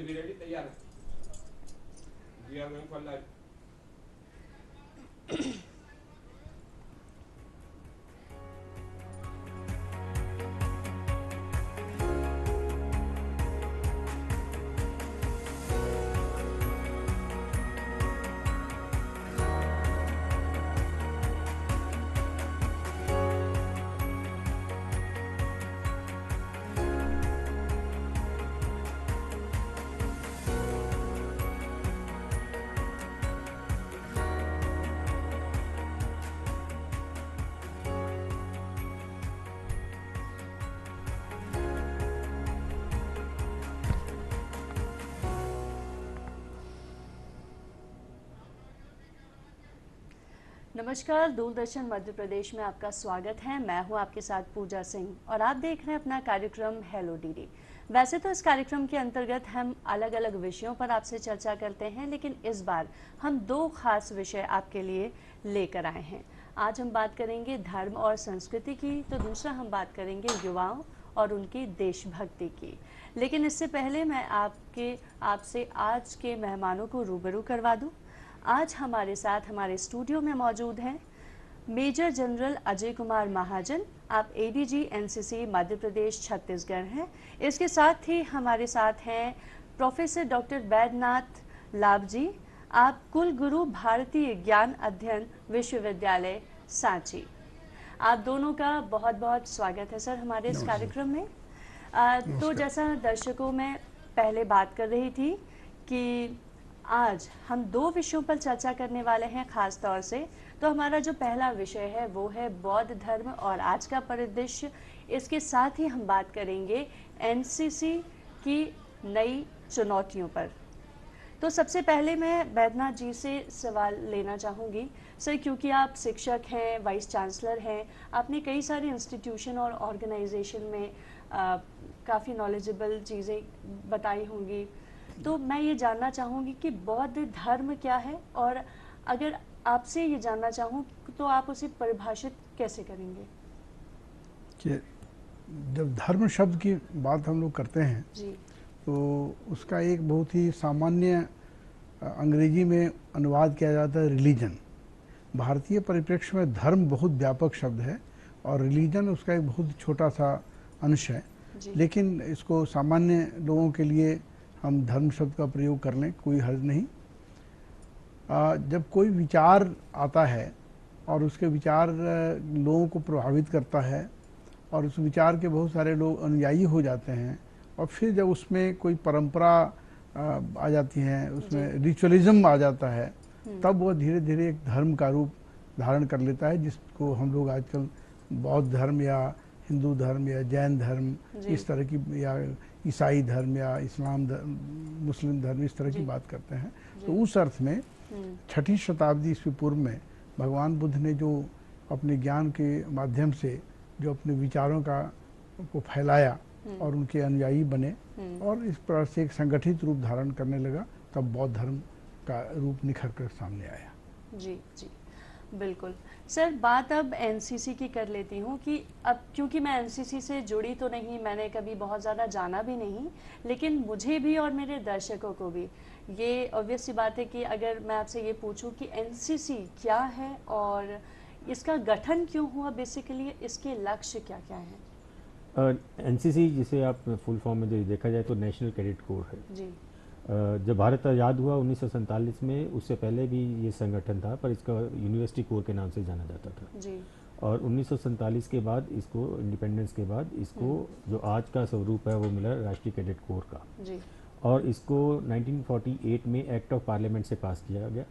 will be ready. तैयार है. We are going for live. नमस्कार, दूरदर्शन मध्य प्रदेश में आपका स्वागत है। मैं हूं आपके साथ पूजा सिंह और आप देख रहे हैं अपना कार्यक्रम हेलो डीडी। वैसे तो इस कार्यक्रम के अंतर्गत हम अलग अलग विषयों पर आपसे चर्चा करते हैं, लेकिन इस बार हम दो खास विषय आपके लिए लेकर आए हैं। आज हम बात करेंगे धर्म और संस्कृति की, तो दूसरा हम बात करेंगे युवाओं और उनकी देशभक्ति की। लेकिन इससे पहले मैं आपसे आज के मेहमानों को रूबरू करवा दूं। आज हमारे साथ हमारे स्टूडियो में मौजूद हैं मेजर जनरल अजय कुमार महाजन, आप एडीजी एनसीसी मध्य प्रदेश छत्तीसगढ़ हैं। इसके साथ ही हमारे साथ हैं प्रोफेसर डॉक्टर बैद्यनाथ लाभ जी, आप कुल गुरु भारतीय ज्ञान अध्ययन विश्वविद्यालय सांची। आप दोनों का बहुत बहुत स्वागत है सर हमारे इस कार्यक्रम में। तो जैसा दर्शकों में पहले बात कर रही थी कि आज हम दो विषयों पर चर्चा करने वाले हैं खास तौर से। तो हमारा जो पहला विषय है वो है बौद्ध धर्म और आज का परिदृश्य। इसके साथ ही हम बात करेंगे एनसीसी की नई चुनौतियों पर। तो सबसे पहले मैं बैद्यनाथ जी से सवाल लेना चाहूँगी सर, क्योंकि आप शिक्षक हैं, वाइस चांसलर हैं, आपने कई सारे इंस्टीट्यूशन और ऑर्गेनाइजेशन में काफ़ी नॉलेजेबल चीज़ें बताई होंगी। तो मैं ये जानना चाहूँगी कि बौद्ध धर्म क्या है, और अगर आपसे ये जानना चाहूँ तो आप उसे परिभाषित कैसे करेंगे? कि जब धर्म शब्द की बात हम लोग करते हैं जी। तो उसका एक बहुत ही सामान्य अंग्रेजी में अनुवाद किया जाता है रिलीजन। भारतीय परिप्रेक्ष्य में धर्म बहुत व्यापक शब्द है और रिलीजन उसका एक बहुत छोटा सा अंश है। लेकिन इसको सामान्य लोगों के लिए हम धर्म शब्द का प्रयोग कर लें, कोई हर्ज नहीं। जब कोई विचार आता है और उसके विचार लोगों को प्रभावित करता है और उस विचार के बहुत सारे लोग अनुयायी हो जाते हैं, और फिर जब उसमें कोई परंपरा आ जाती है, उसमें रिचुअलिज्म आ जाता है, तब वह धीरे धीरे एक धर्म का रूप धारण कर लेता है, जिसको हम लोग आजकल बौद्ध धर्म या हिंदू धर्म या जैन धर्म इस तरह की, या ईसाई धर्म या इस्लाम धर्म, मुस्लिम धर्म, इस तरह की बात करते हैं। तो उस अर्थ में 6ठी शताब्दी ईस्वी पूर्व में भगवान बुद्ध ने जो अपने ज्ञान के माध्यम से जो अपने विचारों को फैलाया और उनके अनुयायी बने और इस प्रकार से एक संगठित रूप धारण करने लगा, तब बौद्ध धर्म का रूप निखर कर सामने आया। जी जी बिल्कुल सर। बात अब एनसीसी की कर लेती हूँ कि अब क्योंकि मैं एनसीसी से जुड़ी तो नहीं, मैंने कभी बहुत ज़्यादा जाना भी नहीं, लेकिन मुझे भी और मेरे दर्शकों को भी ये ऑब्वियस सी बात है कि अगर मैं आपसे ये पूछूं कि एनसीसी क्या है और इसका गठन क्यों हुआ, बेसिकली इसके लक्ष्य क्या क्या हैं? एनसीसी जिसे आप फुल फॉर्म में जो देखा जाए तो नेशनल कैडेट कोर है जी। जब भारत आज़ाद हुआ 1947 में, उससे पहले भी ये संगठन था पर इसका यूनिवर्सिटी कोर के नाम से जाना जाता था जी। और 1947 के बाद इसको, इंडिपेंडेंस के बाद इसको जो आज का स्वरूप है वो मिला राष्ट्रीय कैडेट कोर का जी। और इसको 1948 में एक्ट ऑफ पार्लियामेंट से पास किया गया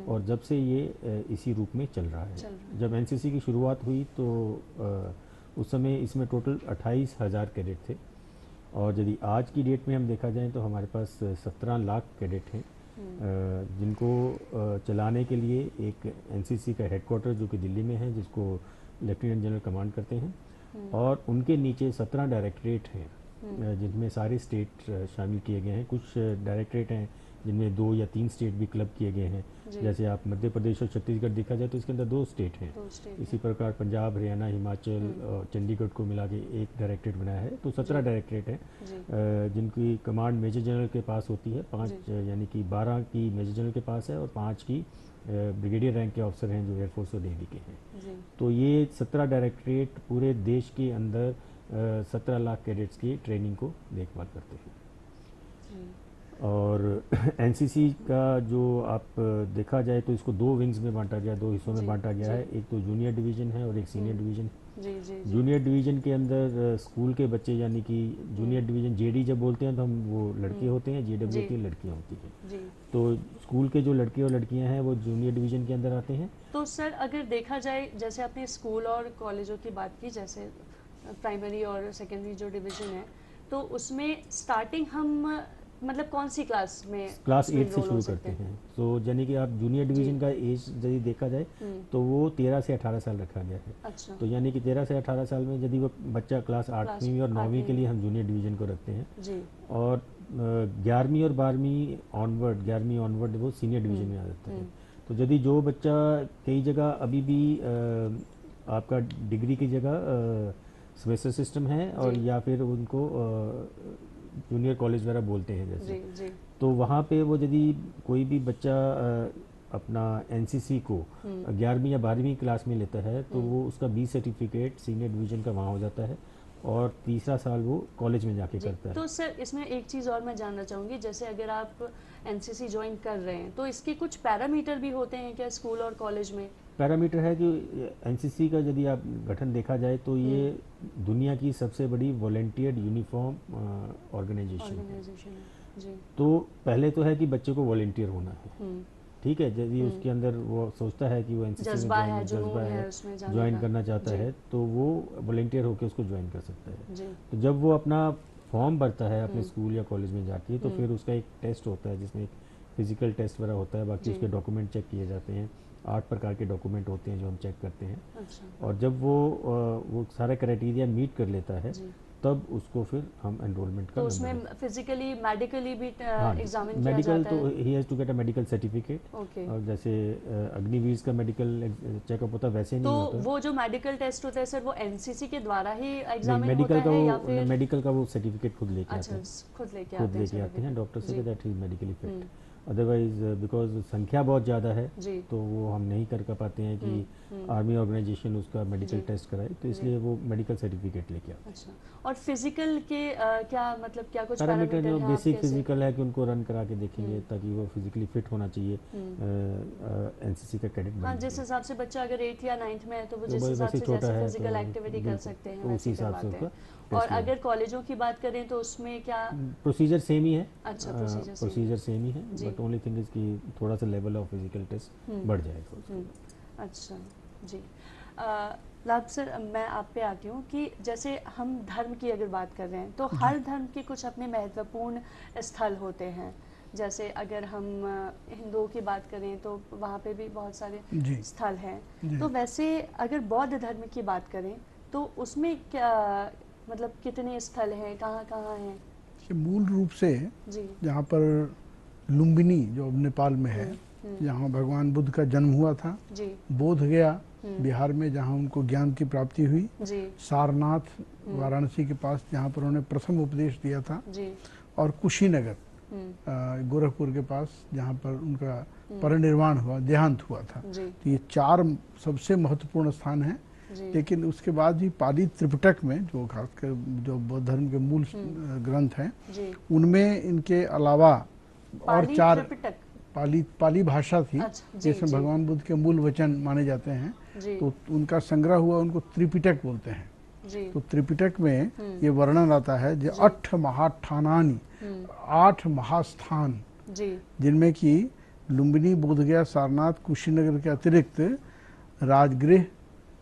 और जब से ये इसी रूप में चल रहा है। जब एनसीसी की शुरुआत हुई तो उस समय इसमें टोटल 28,000 कैडेट थे और यदि आज की डेट में हम देखा जाए तो हमारे पास 17 लाख कैडेट हैं जिनको चलाने के लिए एक एनसीसी का हेडक्वार्टर जो कि दिल्ली में है, जिसको लेफ्टिनेंट जनरल कमांड करते हैं और उनके नीचे 17 डायरेक्टरेट हैं जिनमें सारे स्टेट शामिल किए गए हैं। कुछ डायरेक्टरेट हैं जिनमें 2 या 3 स्टेट भी क्लब किए गए हैं। जैसे आप मध्य प्रदेश और छत्तीसगढ़ देखा जाए तो इसके अंदर 2 स्टेट हैं। इसी प्रकार पंजाब, हरियाणा, हिमाचल और चंडीगढ़ को मिला के एक डायरेक्टरेट बनाया है। तो 17 डायरेक्टरेट हैं जिनकी कमांड मेजर जनरल के पास होती है। 5 यानी कि 12 की मेजर जनरल के पास है और 5 की ब्रिगेडियर रैंक के ऑफिसर हैं जो एयरफोर्स और नेवी के हैं। तो ये 17 डायरेक्टरेट पूरे देश के अंदर 17 लाख कैडेट्स की ट्रेनिंग को देखभाल करते हैं। और एनसीसी का जो आप देखा जाए तो इसको 2 विंग्स में बांटा गया, 2 हिस्सों में बांटा गया है। एक तो जूनियर डिवीज़न है और एक सीनियर डिवीज़न। जूनियर डिवीज़न के अंदर स्कूल के बच्चे, यानी कि जूनियर डिवीज़न जेडी जब बोलते हैं तो हम वो लड़के होते हैं, जेडब्ल्यूटी लड़कियां होती हैं। तो स्कूल के जो लड़के और लड़कियां हैं वो जूनियर डिवीज़न के अंदर आते हैं। तो सर अगर देखा जाए, जैसे आपने स्कूल और कॉलेजों की बात की, जैसे प्राइमरी और सेकेंडरी जो डिवीज़न है, तो उसमें स्टार्टिंग हम मतलब कौन सी क्लास में? क्लास 8 से शुरू करते हैं। तो यानी कि आप जूनियर डिवीज़न का एज यदि देखा जाए तो वो 13 से 18 साल रखा गया है। अच्छा। तो यानी कि 13 से 18 साल में यदि वो बच्चा क्लास 8वीं और 9वीं के लिए हम जूनियर डिवीज़न को रखते हैं जी। और 11वीं और 12वीं ऑनवर्ड वो सीनियर डिवीज़न में आ जाता है। तो यदि जो बच्चा कई जगह अभी भी आपका डिग्री की जगह सेमेस्टर सिस्टम है और या फिर उनको जूनियर कॉलेज वगैरह बोलते हैं जैसे, तो वहाँ पे वो यदि कोई भी बच्चा अपना एनसीसी को 11वीं या 12वीं क्लास में लेता है तो वो उसका बी सर्टिफिकेट सीनियर डिवीज़न का वहाँ हो जाता है और तीसरा साल वो कॉलेज में जाके करता है। तो सर इसमें एक चीज़ और मैं जानना चाहूँगी, जैसे अगर आप एनसीसी ज्वाइन कर रहे हैं तो इसके कुछ पैरामीटर भी होते हैं क्या स्कूल और कॉलेज में? पैरामीटर है कि एनसीसी का यदि आप गठन देखा जाए तो ये दुनिया की सबसे बड़ी वॉलंटियर यूनिफॉर्म ऑर्गेनाइजेशन है। तो पहले तो है कि बच्चे को वॉलंटियर होना है, ठीक है। यदि उसके अंदर वो सोचता है कि वो एनसीसी में जज्बा है ज्वाइन करना चाहता है तो वो वॉलंटियर होकर उसको ज्वाइन कर सकता है। तो जब वो अपना फॉर्म भरता है अपने स्कूल या कॉलेज में जाके तो फिर उसका एक टेस्ट होता है जिसमें फिजिकल टेस्ट वगैरह होता है, बाकी उसके डॉक्यूमेंट चेक किए जाते हैं। 8 प्रकार के डॉक्यूमेंट होते हैं जो हम चेक करते हैं। अच्छा। और जब वो सारा क्राइटेरिया मीट कर लेता है तब उसको फिर हम एनरोलमेंट का, तो उसमें फिजिकली मेडिकली भी एग्जामिन किया मेडिकल जाता है? तो he has to get a medical certificate. और जैसे अग्निवीर का मेडिकल चेकअप होता है वैसे नहीं होता। तो वो जो मेडिकल टेस्ट होता है सर वो एनसीसी के द्वारा ही एग्जामिन होता है या फिर मेडिकल का वो सर्टिफिकेट खुद लेके आते हैं? खुद लेके आते हैं doctor say that he is medically fit. Otherwise because संख्या बहुत ज़्यादा है तो वो हम नहीं कर पाते हैं कि आर्मी ऑर्गेनाइजेशन उसका मेडिकल टेस्ट कराए, तो इसलिए वो मेडिकल सर्टिफिकेट लेके आते हैं। अच्छा। और फिजिकल के क्या मतलब क्या कुछ पैरामीटर जो बेसिक फिजिकल है कि उनको रन करा के देखेंगे ताकि वो फिजिकली फिट होना चाहिए एनसीसी का कैडेट बनने। जिस हिसाब से बच्चा अगर 8th या 9th में है तो वो जिस हिसाब से जैसे फिजिकल एक्टिविटी कर सकते हैं उसी हिसाब से उसका। और अगर कॉलेजों की बात करें तो उसमें क्या प्रोसीजर सेम ही है? अच्छा, प्रोसीजर सेम ही है, बट ओनली थिंग इज कि थोड़ा सा लेवल ऑफ फिजिकल टेस्ट बढ़ जाएगा। अच्छा जी। लाभ सर मैं आप पे आती हूँ कि जैसे हम धर्म की अगर बात कर रहे हैं तो हर धर्म के कुछ अपने महत्वपूर्ण स्थल होते हैं। जैसे अगर हम हिंदुओं की बात करें तो वहाँ पे भी बहुत सारे स्थल हैं। तो वैसे अगर बौद्ध धर्म की बात करें तो उसमें क्या मतलब कितने स्थल हैं, कहाँ हैं? मूल रूप से जहाँ पर लुम्बिनी जो नेपाल में है, जहाँ भगवान बुद्ध का जन्म हुआ था, बोध गया बिहार में जहाँ उनको ज्ञान की प्राप्ति हुई, सारनाथ वाराणसी के पास जहाँ पर उन्होंने प्रथम उपदेश दिया था, और कुशीनगर गोरखपुर के पास जहाँ पर उनका परिनिर्वाण हुआ, देहांत हुआ था। तो ये 4 सबसे महत्वपूर्ण स्थान हैं। लेकिन उसके बाद भी पाली त्रिपिटक में जो खासकर जो बौद्ध धर्म के मूल ग्रंथ हैं उनमें इनके अलावा और 4 पाली भाषा थी जिसमें भगवान बुद्ध के मूल वचन माने जाते हैं, तो उनका संग्रह हुआ, उनको त्रिपिटक बोलते हैं। तो त्रिपिटक में ये वर्णन आता है जो 8 महाठानानि, 8 महास्थान, जिनमें कि लुम्बिनी, बोधगया, सारनाथ, कुशीनगर के अतिरिक्त राजगृह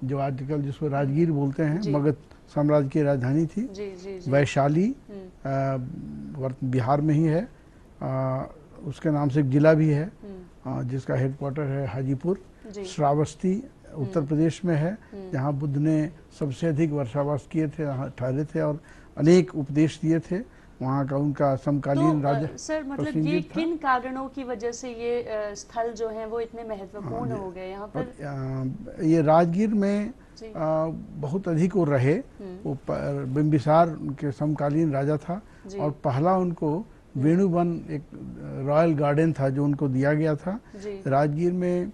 जो आजकल जिसको राजगीर बोलते हैं, मगध साम्राज्य की राजधानी थी, वैशाली बिहार में ही है, उसके नाम से एक जिला भी है जिसका हेडक्वार्टर है हाजीपुर, श्रावस्ती उत्तर प्रदेश में है जहाँ बुद्ध ने सबसे अधिक वर्षावास किए थे, ठहरे थे और अनेक उपदेश दिए थे। वहाँ का उनका समकालीन राजा सर मतलब ये प्रसेनजीत था। किन कारणों की वजह से ये स्थल जो हैं वो इतने महत्वपूर्ण हो गए यहाँ पर? ये राजगीर में जी। बहुत अधिक वो रहे। वो बिम्बिसार उनके समकालीन राजा था जी। और पहला उनको वेणुवन एक रॉयल गार्डन था जो उनको दिया गया था। जी। राजगीर में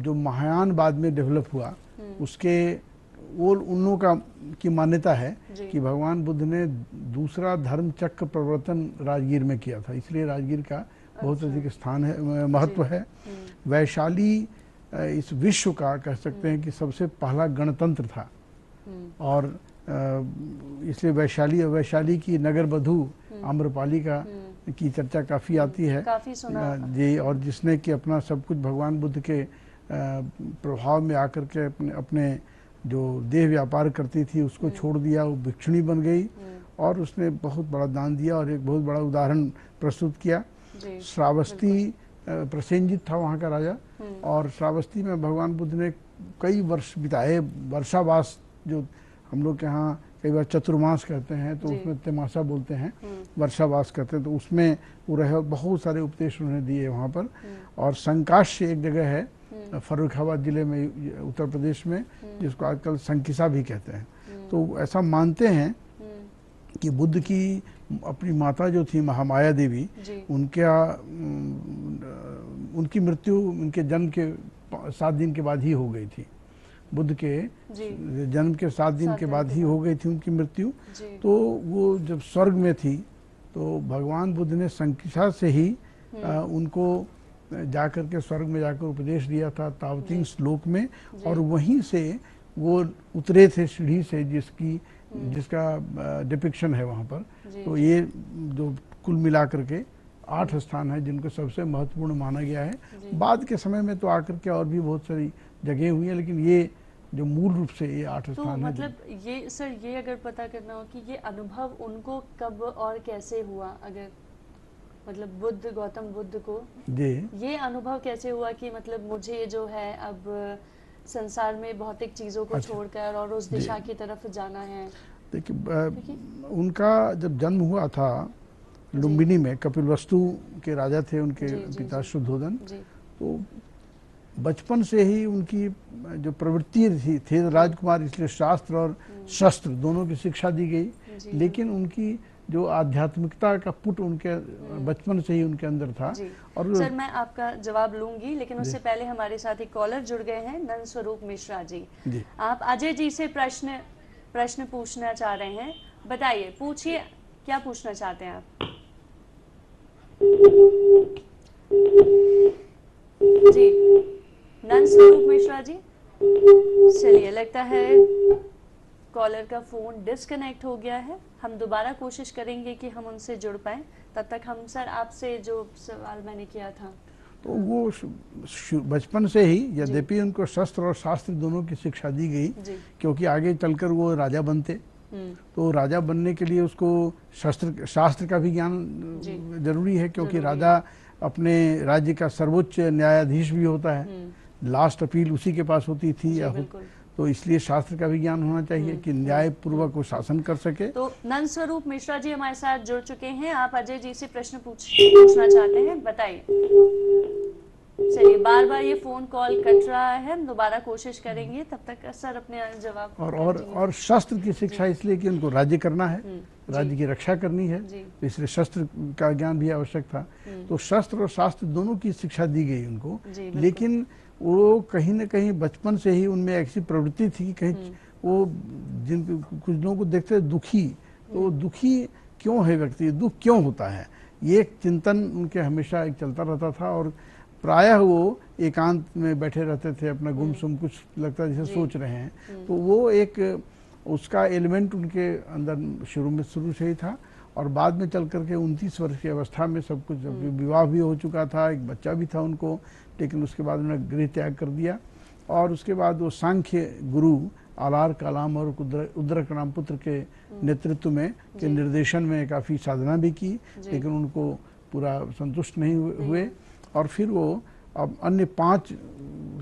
जो महायान बाद में डेवलप हुआ उसके वो उन लोगों का की मान्यता है जी। कि भगवान बुद्ध ने दूसरा धर्म चक्र प्रवर्तन राजगीर में किया था, इसलिए राजगीर का बहुत अधिक स्थान है, महत्व है। वैशाली इस विश्व का कह सकते हैं कि सबसे पहला गणतंत्र था और इसलिए वैशाली की नगर बधू आम्रपाली का की चर्चा काफ़ी आती है। काफी सुना जी, और जिसने कि अपना सब कुछ भगवान बुद्ध के प्रभाव में आकर के अपने जो देह व्यापार करती थी उसको छोड़ दिया, वो भिक्षुणी बन गई और उसने बहुत बड़ा दान दिया और एक बहुत बड़ा उदाहरण प्रस्तुत किया। श्रावस्ती प्रसेनजीत था वहाँ का राजा और श्रावस्ती में भगवान बुद्ध ने कई वर्ष बिताए। वर्षावास जो हम लोग के यहाँ कई बार चतुर्मास कहते हैं तो उसमें तमाशा बोलते हैं, वर्षावास कहते हैं, तो उसमें वो रहे, बहुत सारे उपदेश उन्होंने दिए वहाँ पर। और संकाश्य एक जगह है फर्रुखाबाद जिले में उत्तर प्रदेश में जिसको आजकल संकिसा भी कहते हैं। तो ऐसा मानते हैं कि बुद्ध की अपनी माता जो थी महामाया देवी उनकी मृत्यु उनके जन्म के 7 दिन के बाद ही हो गई थी। बुद्ध के जन्म के 7 दिन के बाद ही हो गई थी उनकी मृत्यु। तो वो जब स्वर्ग में थी तो भगवान बुद्ध ने संकिसा से ही उनको जाकर के स्वर्ग में जाकर उपदेश दिया था तावतिंग श्लोक में, और वहीं से वो उतरे थे सीढ़ी से जिसका डिपिक्शन है वहाँ पर। तो ये जो कुल मिलाकर के 8 स्थान है जिनको सबसे महत्वपूर्ण माना गया है। बाद के समय में तो आकर के और भी बहुत सारी जगह हुई है, लेकिन ये जो मूल रूप से ये 8 तो स्थान है। मतलब ये सर ये अगर पता करना हो कि ये अनुभव उनको कब और कैसे हुआ, अगर मतलब गौतम बुद्ध को जी ये अनुभव कैसे हुआ कि मतलब मुझे जो है अब संसार में भौतिक चीजों को छोड़कर और उस दिशा की तरफ जाना है? देखिए उनका जब जन्म हुआ था लुम्बिनी में, कपिलवस्तु के राजा थे उनके पिता शुद्धोदन। तो बचपन से ही उनकी जो प्रवृत्ति थी राजकुमार, इसलिए शास्त्र और शस्त्र दोनों की शिक्षा दी गई, लेकिन उनकी जो आध्यात्मिकता का पुट उनके बचपन से ही उनके अंदर था। और सर मैं आपका जवाब लूंगी, लेकिन उससे पहले हमारे साथ एक कॉलर जुड़ गए हैं, नंद स्वरूप मिश्रा जी। आप अजय जी से प्रश्न पूछना चाह रहे हैं, बताइए, पूछिए, क्या पूछना चाहते हैं आप? जी नंद स्वरूप मिश्रा जी, चलिए लगता है कॉलर का फोन डिस्कनेक्ट हो गया है। हम दोबारा कोशिश करेंगे कि हम उनसे जुड़ पाएं। तब तक हम सर आपसे जो सवाल मैंने किया था, तो वो बचपन से ही यद्यपि उनको शस्त्र और शास्त्र दोनों की शिक्षा दी गई, क्योंकि आगे चलकर वो राजा बनते, तो राजा बनने के लिए उसको शास्त्र का भी ज्ञान जरूरी है, क्योंकि राजा अपने राज्य का सर्वोच्च न्यायाधीश भी होता है, लास्ट अपील उसी के पास होती थी तो इसलिए शास्त्र का भी ज्ञान होना चाहिए कि न्याय पूर्वक वो शासन कर सके। तो नंद स्वरूप मिश्रा जी हमारे साथ जुड़ चुके हैं। आप अजय जी से प्रश्न पूछना चाहते हैं, बताइए। चलिए बार बार ये फोन कॉल कट रहा है, हम दोबारा कोशिश करेंगे, तब तक सर अपने जवाब। और शस्त्र की शिक्षा इसलिए कि उनको राज्य करना है, राज्य की रक्षा करनी है, इसलिए शस्त्र का ज्ञान भी आवश्यक था। तो शस्त्र और शास्त्र दोनों की शिक्षा दी गई उनको, लेकिन वो कहीं न कहीं बचपन से ही उनमें ऐसी प्रवृत्ति थी कि कहीं वो कुछ लोगों को देखते दुखी, तो दुखी क्यों है व्यक्ति, दुख क्यों होता है, ये एक चिंतन उनके हमेशा एक चलता रहता था। और प्रायः वो एकांत में बैठे रहते थे, अपना गुमसुम कुछ लगता जैसे सोच रहे हैं, तो वो एक उसका एलिमेंट उनके अंदर शुरू से ही था। और बाद में चल करके 29 वर्ष की अवस्था में सब कुछ, विवाह भी हो चुका था, एक बच्चा भी था उनको, लेकिन उसके बाद उन्होंने गृह त्याग कर दिया। और उसके बाद वो सांख्य गुरु आलार कालाम और उद्रक पुत्र के नेतृत्व में के निर्देशन में काफ़ी साधना भी की, लेकिन उनको पूरा संतुष्ट नहीं हुए। और फिर वो अब अन्य 5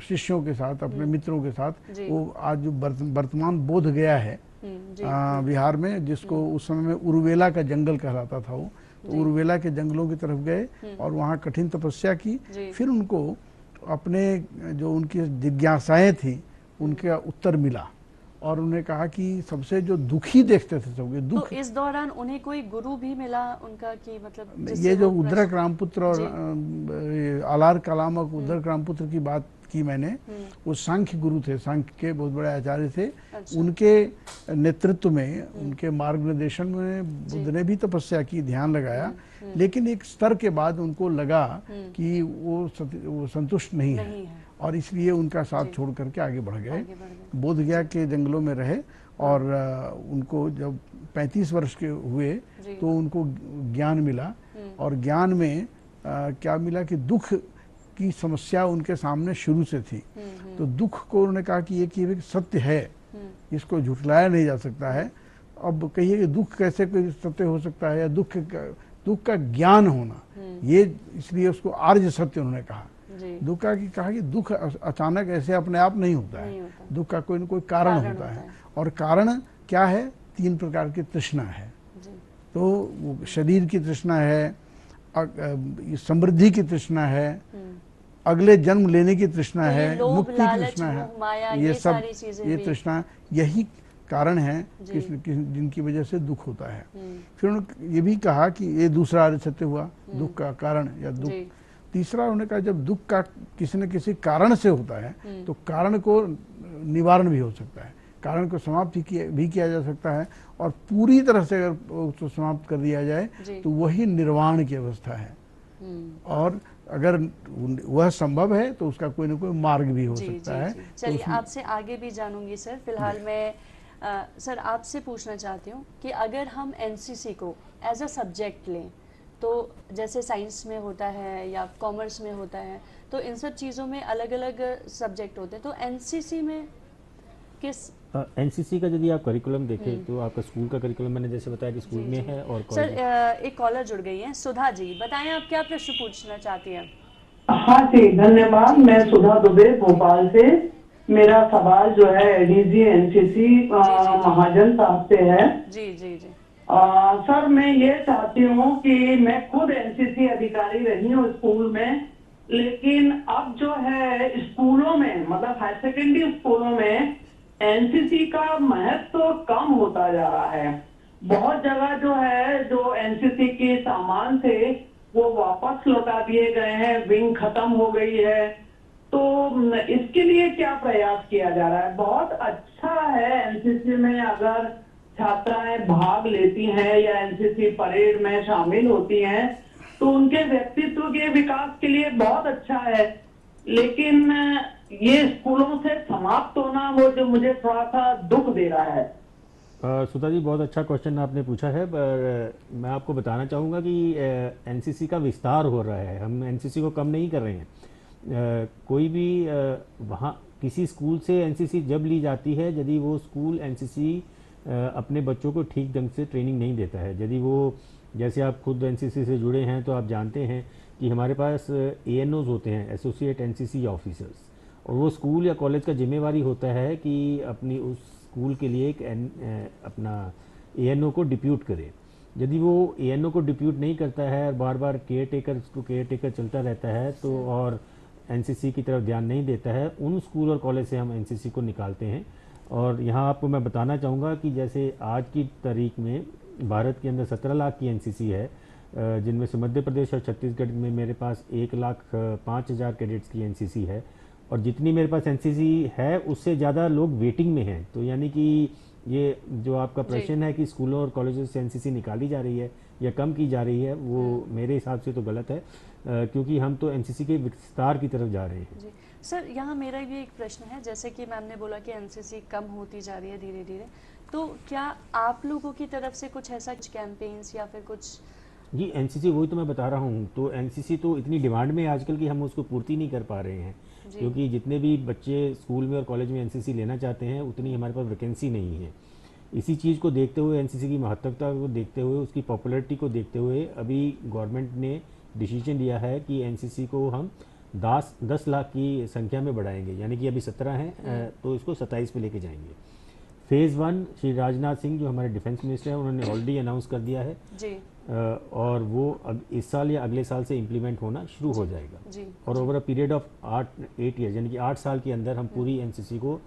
शिष्यों के साथ, अपने मित्रों के साथ, वो आज जो वर्तमान बोध गया है जी, बिहार में, जिसको उस समय में उर्वेला का जंगल कहलाता था वो। तो उर्वेला के जंगलों की तरफ गए और वहाँ कठिन तपस्या की। फिर उनको अपने जो उनकी जिज्ञासाएं थी उनका उत्तर मिला और उन्हें कहा कि सबसे जो दुखी देखते थे सबके दुख। तो इस दौरान उन्हें कोई गुरु भी मिला उनका कि मतलब ये जो उद्दरक रामपुत्र और आलार कलामक उद्दरक रामपुत्र की बात की मैंने, वो सांख्य गुरु थे, सांख्य के बहुत बड़े आचार्य थे। अच्छा। उनके नेतृत्व में, उनके मार्गदर्शन में बुद्ध ने भी तपस्या की, ध्यान लगाया। लेकिन एक स्तर के बाद उनको लगा कि वो संतुष्ट नहीं है और इसलिए उनका साथ छोड़ करके आगे बढ़ गए। बोध गया के जंगलों में रहे और उनको जब 35 वर्ष के हुए तो उनको ज्ञान मिला और ज्ञान में क्या मिला कि दुख की समस्या उनके सामने शुरू से थी। तो दुख को उन्होंने कहा कि ये सत्य है, इसको झुठलाया नहीं जा सकता है। अब कहिए कि दुख कैसे कोई सत्य हो सकता है, या दुख का ज्ञान होना, ये इसलिए उसको आर्य सत्य उन्होंने कहा। दुख का कहा कि दुख अचानक ऐसे अपने आप नहीं होता है, दुख का कोई न कोई कारण होता है। और कारण क्या है? 3 प्रकार की तृष्णा है। तो वो शरीर की तृष्णा है, समृद्धि की तृष्णा है, अगले जन्म लेने की तृष्णा है, मुक्ति की तृष्णा है, ये सब ये तृष्णा, यही कारण है जिनकी वजह से दुख होता है। फिर उन्होंने ये भी कहा कि ये दूसरा आर्य सत्य हुआ, दुख का कारण या दुख। तीसरा उन्होंने कहा जब दुख का किसी न किसी कारण से होता है तो कारण को निवारण भी हो सकता है, कारण को समाप्त भी किया जा सकता है, और पूरी तरह से अगर उसको समाप्त कर दिया जाए तो वही निर्वाण की अवस्था है। और अगर वह संभव है तो उसका कोई ना कोई मार्ग भी हो सकता है। चलिए आपसे आगे भी जानूंगी सर। फिलहाल मैं सर आपसे पूछना चाहती हूँ कि अगर हम एनसीसी को एज अ सब्जेक्ट लें तो जैसे साइंस में होता है या कॉमर्स में होता है, तो इन सब चीज़ों में अलग अलग सब्जेक्ट होते हैं, तो एनसीसी में किस एनसीसी का यदि आप करिकुलम देखें तो आपका स्कूल का करिकुलम मैंने जैसे बताया कि स्कूल में है। और सर एक कॉलर जुड़ गई है, सुधा जी, बताएं आप क्या प्रश्न पूछना चाहती हैं? हाँ जी, धन्यवाद। मैं सुधा दुबे भोपाल से। मेरा सवाल जो है एडीजी एनसीसी महाजन साहब से है। जी जी जी। सर मैं ये चाहती हूँ कि मैं खुद एनसीसी अधिकारी रही हूँ स्कूल में, लेकिन अब जो है स्कूलों में, मतलब हायर सेकेंडरी स्कूलों में एनसीसी का महत्व तो कम होता जा रहा है। बहुत जगह जो है जो एनसीसी के सामान थे वो वापस लौटा दिए गए हैं, विंग खत्म हो गई है। तो इसके लिए क्या प्रयास किया जा रहा है? बहुत अच्छा है एनसीसी में अगर छात्राएं भाग लेती हैं या एनसीसी परेड में शामिल होती हैं तो उनके व्यक्तित्व के विकास के लिए बहुत अच्छा है, लेकिन ये स्कूलों से समाप्त होना वो जो मुझे थोड़ा सा दुख दे रहा है। सुधा जी, बहुत अच्छा क्वेश्चन आपने पूछा है, पर मैं आपको बताना चाहूँगा कि एनसीसी का विस्तार हो रहा है, हम एनसीसी को कम नहीं कर रहे हैं। कोई भी वहाँ किसी स्कूल से एनसीसी जब ली जाती है, यदि वो स्कूल एनसीसी अपने बच्चों को ठीक ढंग से ट्रेनिंग नहीं देता है, यदि वो, जैसे आप खुद एनसीसी से जुड़े हैं तो आप जानते हैं कि हमारे पास एएनओज होते हैं, एसोसिएट एनसीसी ऑफिसर्स, और वो स्कूल या कॉलेज का जिम्मेवारी होता है कि अपनी उस स्कूल के लिए एक अपना एएनओ को डिप्यूट करे। यदि वो एएनओ को डिप्यूट नहीं करता है और बार बार केयर टेकर चलता रहता है तो, और एनसीसी की तरफ ध्यान नहीं देता है, उन स्कूल और कॉलेज से हम एनसीसी को निकालते हैं। और यहाँ आपको मैं बताना चाहूँगा कि जैसे आज की तारीख में भारत के अंदर 17 लाख की एनसीसी है, जिनमें से मध्य प्रदेश और छत्तीसगढ़ में मेरे पास 1,05,000 कैडेट्स की एनसीसी है, और जितनी मेरे पास एनसीसी है उससे ज़्यादा लोग वेटिंग में हैं। तो यानी कि ये जो आपका प्रश्न है कि स्कूलों और कॉलेजों से एनसीसी निकाली जा रही है या कम की जा रही है, वो मेरे हिसाब से तो गलत है, क्योंकि हम तो एनसीसी के विस्तार की तरफ जा रहे हैं। जी सर, यहाँ मेरा भी एक प्रश्न है, जैसे कि मैम ने बोला कि एनसीसी कम होती जा रही है धीरे धीरे, तो क्या आप लोगों की तरफ से कुछ ऐसा कैंपेन्स या फिर कुछ? जी, एनसीसी वही तो मैं बता रहा हूँ, तो एनसीसी तो इतनी डिमांड में है आजकल की हम उसको पूर्ति नहीं कर पा रहे हैं, क्योंकि जितने भी बच्चे स्कूल में और कॉलेज में एनसीसी लेना चाहते हैं उतनी हमारे पास वैकेंसी नहीं है। इसी चीज़ को देखते हुए, एनसीसी की महत्वता को देखते हुए, उसकी पॉपुलैरिटी को देखते हुए अभी गवर्नमेंट ने डिसीजन लिया है कि एनसीसी को हम 10 लाख की संख्या में बढ़ाएंगे, यानी कि अभी 17 हैं तो इसको 27 पे लेके जाएंगे। फेज़ 1 श्री राजनाथ सिंह जो हमारे डिफेंस मिनिस्टर हैं उन्होंने ऑलरेडी अनाउंस कर दिया है जी और वो इस साल या अगले साल से इम्प्लीमेंट होना शुरू हो जाएगा जी और over a period of 8 years यानी कि 8 साल के अंदर हम पूरी एनसीसी को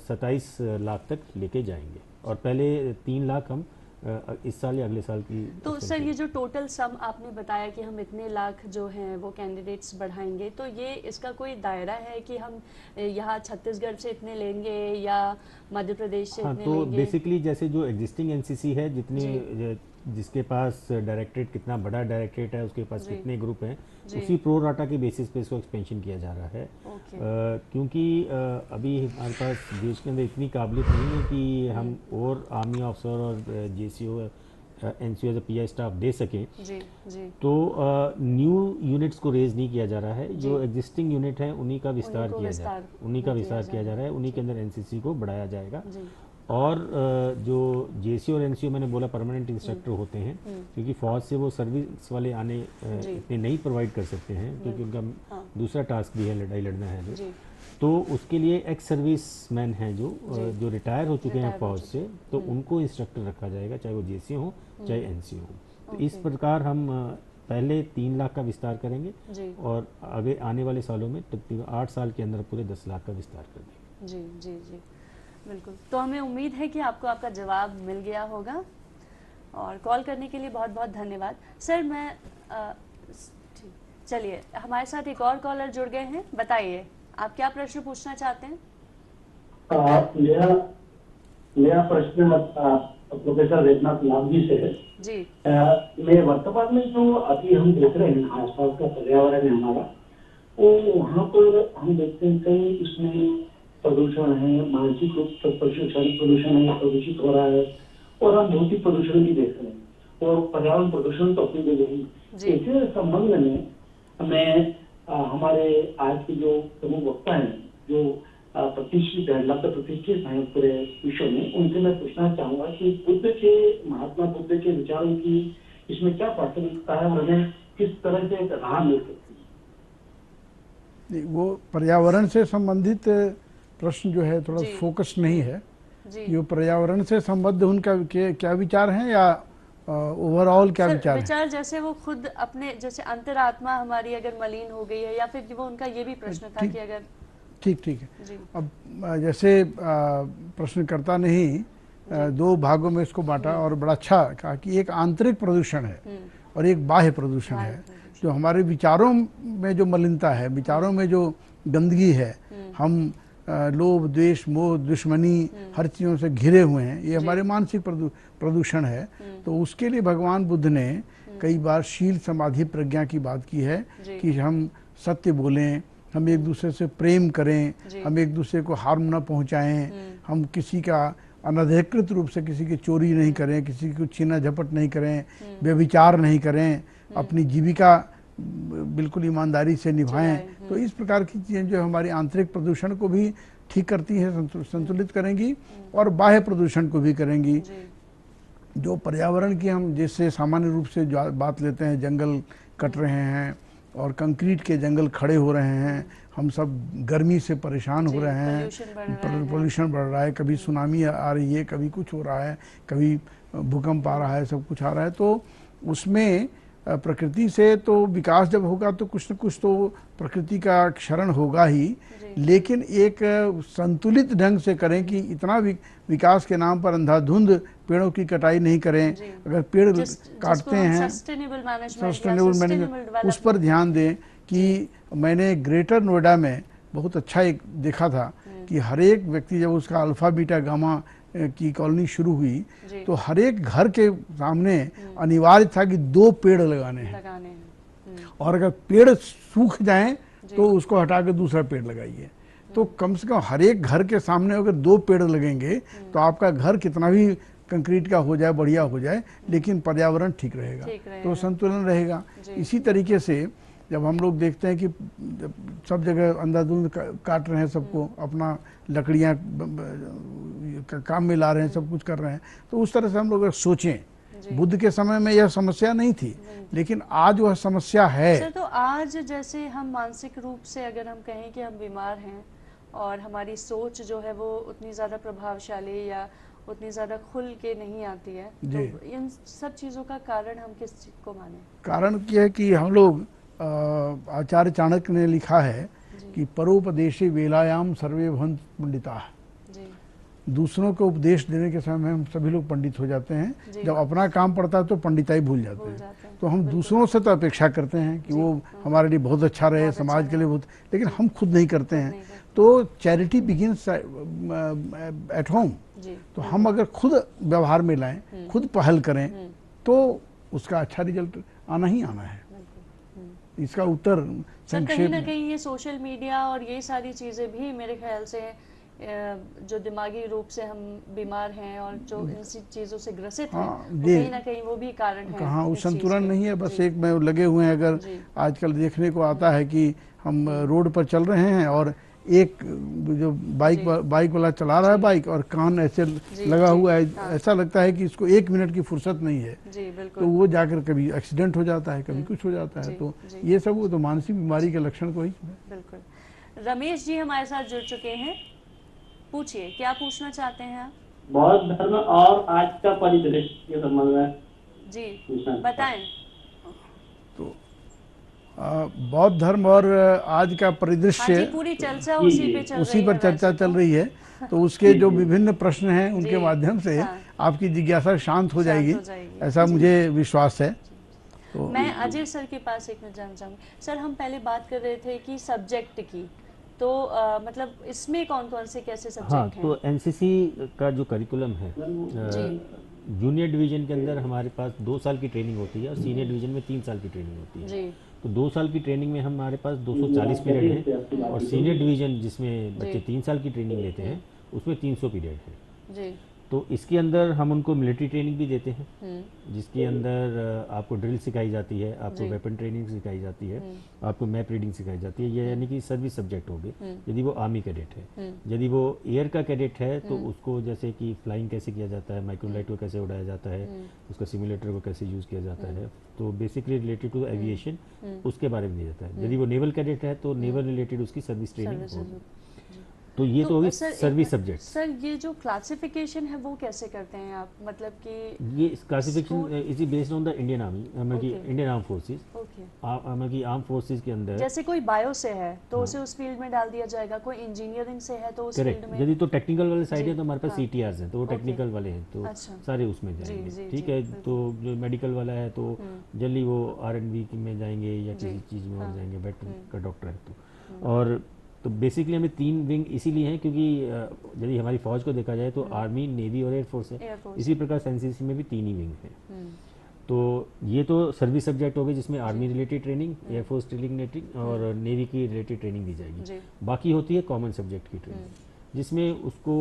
27 लाख तक लेके जाएंगे और पहले 3 लाख हम इस साल या अगले साल की। तो सर ये जो टोटल सम आपने बताया कि हम इतने लाख जो हैं वो कैंडिडेट्स बढ़ाएंगे, तो ये इसका कोई दायरा है कि हम यहाँ छत्तीसगढ़ से इतने लेंगे या मध्य प्रदेश से इतने तो लेंगे? बेसिकली जैसे जो एग्जिस्टिंग एनसीसी है जिसके पास डायरेक्टरेट कितना बड़ा डायरेक्टरेट है उसके पास कितने ग्रुप हैं उसी प्रो राटा के बेसिस पे इसको एक्सपेंशन किया जा रहा है। क्योंकि अभी हमारे पास देश के अंदर इतनी काबिलियत नहीं है कि हम और आर्मी ऑफिसर और JCO NCO as PI staff दे सकें जी जी तो न्यू यूनिट्स को रेज नहीं किया जा रहा है, जो एग्जिस्टिंग यूनिट है उन्हीं का विस्तार किया जा रहा है, उन्हीं के अंदर एनसीसी को बढ़ाया जाएगा। और जो जेसी और एनसीओ मैंने बोला परमानेंट इंस्ट्रक्टर होते हैं क्योंकि फौज से वो सर्विस वाले आने इतने नहीं प्रोवाइड कर सकते हैं क्योंकि उनका दूसरा टास्क भी है लड़ाई लड़ना है जो, तो उसके लिए एक्स सर्विस मैन हैं जो रिटायर हो चुके हैं फौज से, तो उनको इंस्ट्रक्टर रखा जाएगा चाहे वो जेसी हो चाहे एनसीओ हो। तो इस प्रकार हम पहले 3 लाख का विस्तार करेंगे और आगे आने वाले सालों में तकरीबन 8 साल के अंदर पूरे 10 लाख का विस्तार कर देंगे। जी जी जी बिल्कुल। तो हमें उम्मीद है कि आपको आपका जवाब मिल गया होगा और कॉल करने के लिए बहुत बहुत धन्यवाद सर। मैं चलिए हमारे साथ एक और कॉलर जुड़ गए हैं, बताइए आप क्या प्रश्न पूछना चाहते हैं? मेरा प्रश्न प्रोफेसर रेखनाथ लाल जी से है जी। मैं वर्तमान में जो अभी हम देख रहे हैं आसपास का पर्यावरण है हमारा, वो वहाँ पर हम देखते हैं कई इसमें प्रदूषण है, मानसिक रूप से प्रदूषण है, प्रदूषित हो रहा है और हम भौतिक प्रदूषण भी देख रहे हैं और पर्यावरण प्रदूषण तो अपनी जगह ही। इसी संबंध में मैं हमारे आज के जो प्रमुख वक्ता हैं जो प्रतिष्ठित है, लगभग प्रतिष्ठित हैं पूरे विश्व में, उनसे मैं पूछना चाहूंगा कि बुद्ध के महात्मा बुद्ध के विचारों की इसमें क्या प्रासंगिकता है और हमें किस तरह से राह मिल सकती है? वो पर्यावरण से संबंधित प्रश्न जो है थोड़ा फोकस नहीं है। जो पर्यावरण से संबद्ध उनका क्या विचार हैं या ओवरऑल क्या विचार है? जैसे वो खुद अपने जैसे अंतरात्मा हमारी अगर मलिन हो गई है या फिर वो उनका ये भी प्रश्न था कि अगर ठीक है। अब जैसे प्रश्नकर्ता ने ही 2 भागों में इसको बांटा और बड़ा अच्छा कहा कि एक आंतरिक प्रदूषण है और एक बाह्य प्रदूषण है। जो हमारे विचारों में जो मलिनता है, विचारों में जो गंदगी है, हम लोभ द्वेष मोह दुश्मनी हर चीज़ों से घिरे हुए हैं, ये हमारे मानसिक प्रदूषण है। तो उसके लिए भगवान बुद्ध ने कई बार शील समाधि प्रज्ञा की बात की है कि हम सत्य बोलें, हम एक दूसरे से प्रेम करें, हम एक दूसरे को हार्म न पहुंचाएं, हम किसी का अनधिकृत रूप से किसी की चोरी नहीं करें, किसी को छीना झपट नहीं करें, व्यभिचार नहीं करें, अपनी जीविका बिल्कुल ईमानदारी से निभाएं। तो इस प्रकार की चीज़ें जो हमारी आंतरिक प्रदूषण को भी ठीक करती हैं, संतुलित करेंगी और बाह्य प्रदूषण को भी करेंगी। जो पर्यावरण की हम जैसे सामान्य रूप से जो बात लेते हैं, जंगल कट रहे हैं और कंक्रीट के जंगल खड़े हो रहे हैं, हम सब गर्मी से परेशान हो रहे हैं, पोल्यूशन बढ़ रहा है, कभी सुनामी आ रही है, कभी कुछ हो रहा है, कभी भूकंप आ रहा है, सब कुछ आ रहा है। तो उसमें प्रकृति से तो विकास जब होगा तो कुछ न कुछ तो प्रकृति का क्षरण होगा ही, लेकिन एक संतुलित ढंग से करें कि इतना विकास के नाम पर अंधाधुंध पेड़ों की कटाई नहीं करें। अगर पेड़ काटते हैं सस्टेनेबल मैनेजमेंट उस पर ध्यान दें। कि मैंने ग्रेटर नोएडा में बहुत अच्छा एक देखा था कि हर एक व्यक्ति जब उसका अल्फा बीटा गामा की कॉलोनी शुरू हुई तो हर एक घर के सामने अनिवार्य था कि 2 पेड़ लगाने हैं और अगर पेड़ सूख जाएं तो उसको हटा के दूसरा पेड़ लगाइए। तो कम से कम हर एक घर के सामने अगर 2 पेड़ लगेंगे तो आपका घर कितना भी कंक्रीट का हो जाए, बढ़िया हो जाए, लेकिन पर्यावरण ठीक रहेगा, तो संतुलन रहेगा। इसी तरीके से जब हम लोग देखते हैं कि सब जगह अंधाधुंध काट रहे हैं, सबको अपना लकड़ियाँ काम में ला रहे हैं, सब कुछ कर रहे हैं, तो उस तरह से हम लोग अगर सोचें, बुद्ध के समय में यह समस्या नहीं थी, लेकिन आज वह समस्या है। सर, तो आज जैसे हम मानसिक रूप से अगर हम कहें कि हम बीमार हैं और हमारी सोच जो है वो उतनी ज़्यादा प्रभावशाली या उतनी ज़्यादा खुल के नहीं आती है। तो इन सब चीज़ों का कारण हम किस चीज़ को माने? कारण क्या है कि हम लोग आचार्य चाणक्य ने लिखा है कि परोपदेशे वेलायाम सर्वे भवन्ति पंडिताः। दूसरों को उपदेश देने के समय में हम सभी लोग पंडित हो जाते हैं, जब अपना काम पड़ता है तो पंडिताई भूल जाते हैं। तो हम दूसरों से तो अपेक्षा करते हैं कि वो हमारे लिए बहुत अच्छा रहे, समाज के लिए बहुत, लेकिन हम खुद नहीं करते हैं। तो चैरिटी बिगिंस एट होम। तो हम अगर खुद व्यवहार में लाएं, खुद पहल करें, तो उसका अच्छा रिजल्ट आना ही आना है। इसका उत्तर कहीं ना कहीं ये सोशल मीडिया और ये सारी चीज़ें भी मेरे ख्याल से जो दिमागी रूप से हम बीमार हैं और जो इन चीज़ों से ग्रसित हैं, कहीं ना कहीं वो भी कारण है। कहाँ उस संतुलन नहीं है, बस एक में लगे हुए हैं। अगर आजकल देखने को आता है कि हम रोड पर चल रहे हैं और एक जो बाइक वाला चला रहा है बाइक और कान ऐसे लगा हुआ है, ऐसा लगता है कि इसको 1 मिनट की फुर्सत नहीं है, तो वो जाकर कभी एक्सीडेंट हो जाता है, कभी कुछ हो जाता है। तो ये सब वो तो मानसिक बीमारी के लक्षण को ही। बिल्कुल। रमेश जी हमारे साथ जुड़ चुके हैं, पूछिए क्या पूछना चाहते हैं आप? बौद्ध धर्म और आज का परिदृश्य के संबंध में जी बताएं। तो बौद्ध धर्म और आज का परिदृश्य, पूरी चर्चा उसी पर चर्चा चल रही है। तो उसके जो विभिन्न प्रश्न हैं उनके माध्यम से आपकी जिज्ञासा शांत हो जाएगी, ऐसा मुझे विश्वास है। तो मैं अजय सर के पास एक मिनट जानना चाहूँगी। सर हम पहले बात कर रहे थे कि सब्जेक्ट की, तो मतलब इसमें कौन कौन से कैसे सब्जेक्ट हैं? तो एनसीसी का जो करिकुलम है, जूनियर डिवीजन के अंदर हमारे पास 2 साल की ट्रेनिंग होती है और सीनियर डिवीजन में 3 साल की ट्रेनिंग होती है। तो 2 साल की ट्रेनिंग में हमारे पास 240 पीरियड है और सीनियर डिवीजन जिसमें बच्चे 3 साल की ट्रेनिंग लेते हैं उसमें 300 पीरियड है। तो इसके अंदर हम उनको मिलिट्री ट्रेनिंग भी देते हैं, जिसके अंदर आपको ड्रिल सिखाई जाती है, आपको वेपन ट्रेनिंग सिखाई जाती है, आपको मैप रीडिंग सिखाई जाती है। ये यानी कि सर्विस सब्जेक्ट हो गए यदि वो आर्मी कैडेट है। यदि वो एयर का कैडेट है तो उसको जैसे कि फ्लाइंग कैसे किया जाता है, माइक्रोलाइट को कैसे उड़ाया जाता है, उसका सिमुलेटर को कैसे यूज़ किया जाता है, तो बेसिकली रिलेटेड टू एविएशन उसके बारे में दिया जाता है। यदि वो नेवल कैडेट है तो नेवल रिलेटेड उसकी सर्विस ट्रेनिंग होगी। तो ये तो होगी सर्विस सब्जेक्ट। सर ये जो क्लासिफिकेशन है वो कैसे करते हैं आप, मतलब कि ये classification is based on the Indian army, मतलब कि इंडियन आर्म फोर्सेस। मतलब कि आर्म फोर्सेस के अंदर जैसे कोई बायो से है तो उसे उस फील्ड में डाल दिया जाएगा, कोई इंजीनियरिंग से है तो उस फील्ड में। यदि तो टेक्निकल वाले साइड है तो हमारे पास सीटीआरस हैं, तो वो टेक्निकल वाले हैं तो सारे उसमें जाएंगे। ठीक है, तो जो मेडिकल वाला है तो जल्दी वो R&B में जाएंगे या किसी चीज़ में और जाएंगे, वेटरनरी का डॉक्टर है तो। और तो बेसिकली हमें 3 विंग इसीलिए हैं क्योंकि यदि हमारी फौज को देखा जाए तो आर्मी, नेवी और एयरफोर्स है। इसी प्रकार एनसीसी में भी 3 ही विंग हैं। तो ये तो सर्विस सब्जेक्ट हो गए जिसमें army related training, air force training और नेवी की रिलेटेड ट्रेनिंग दी जाएगी। बाकी होती है कॉमन सब्जेक्ट की ट्रेनिंग, जिसमें उसको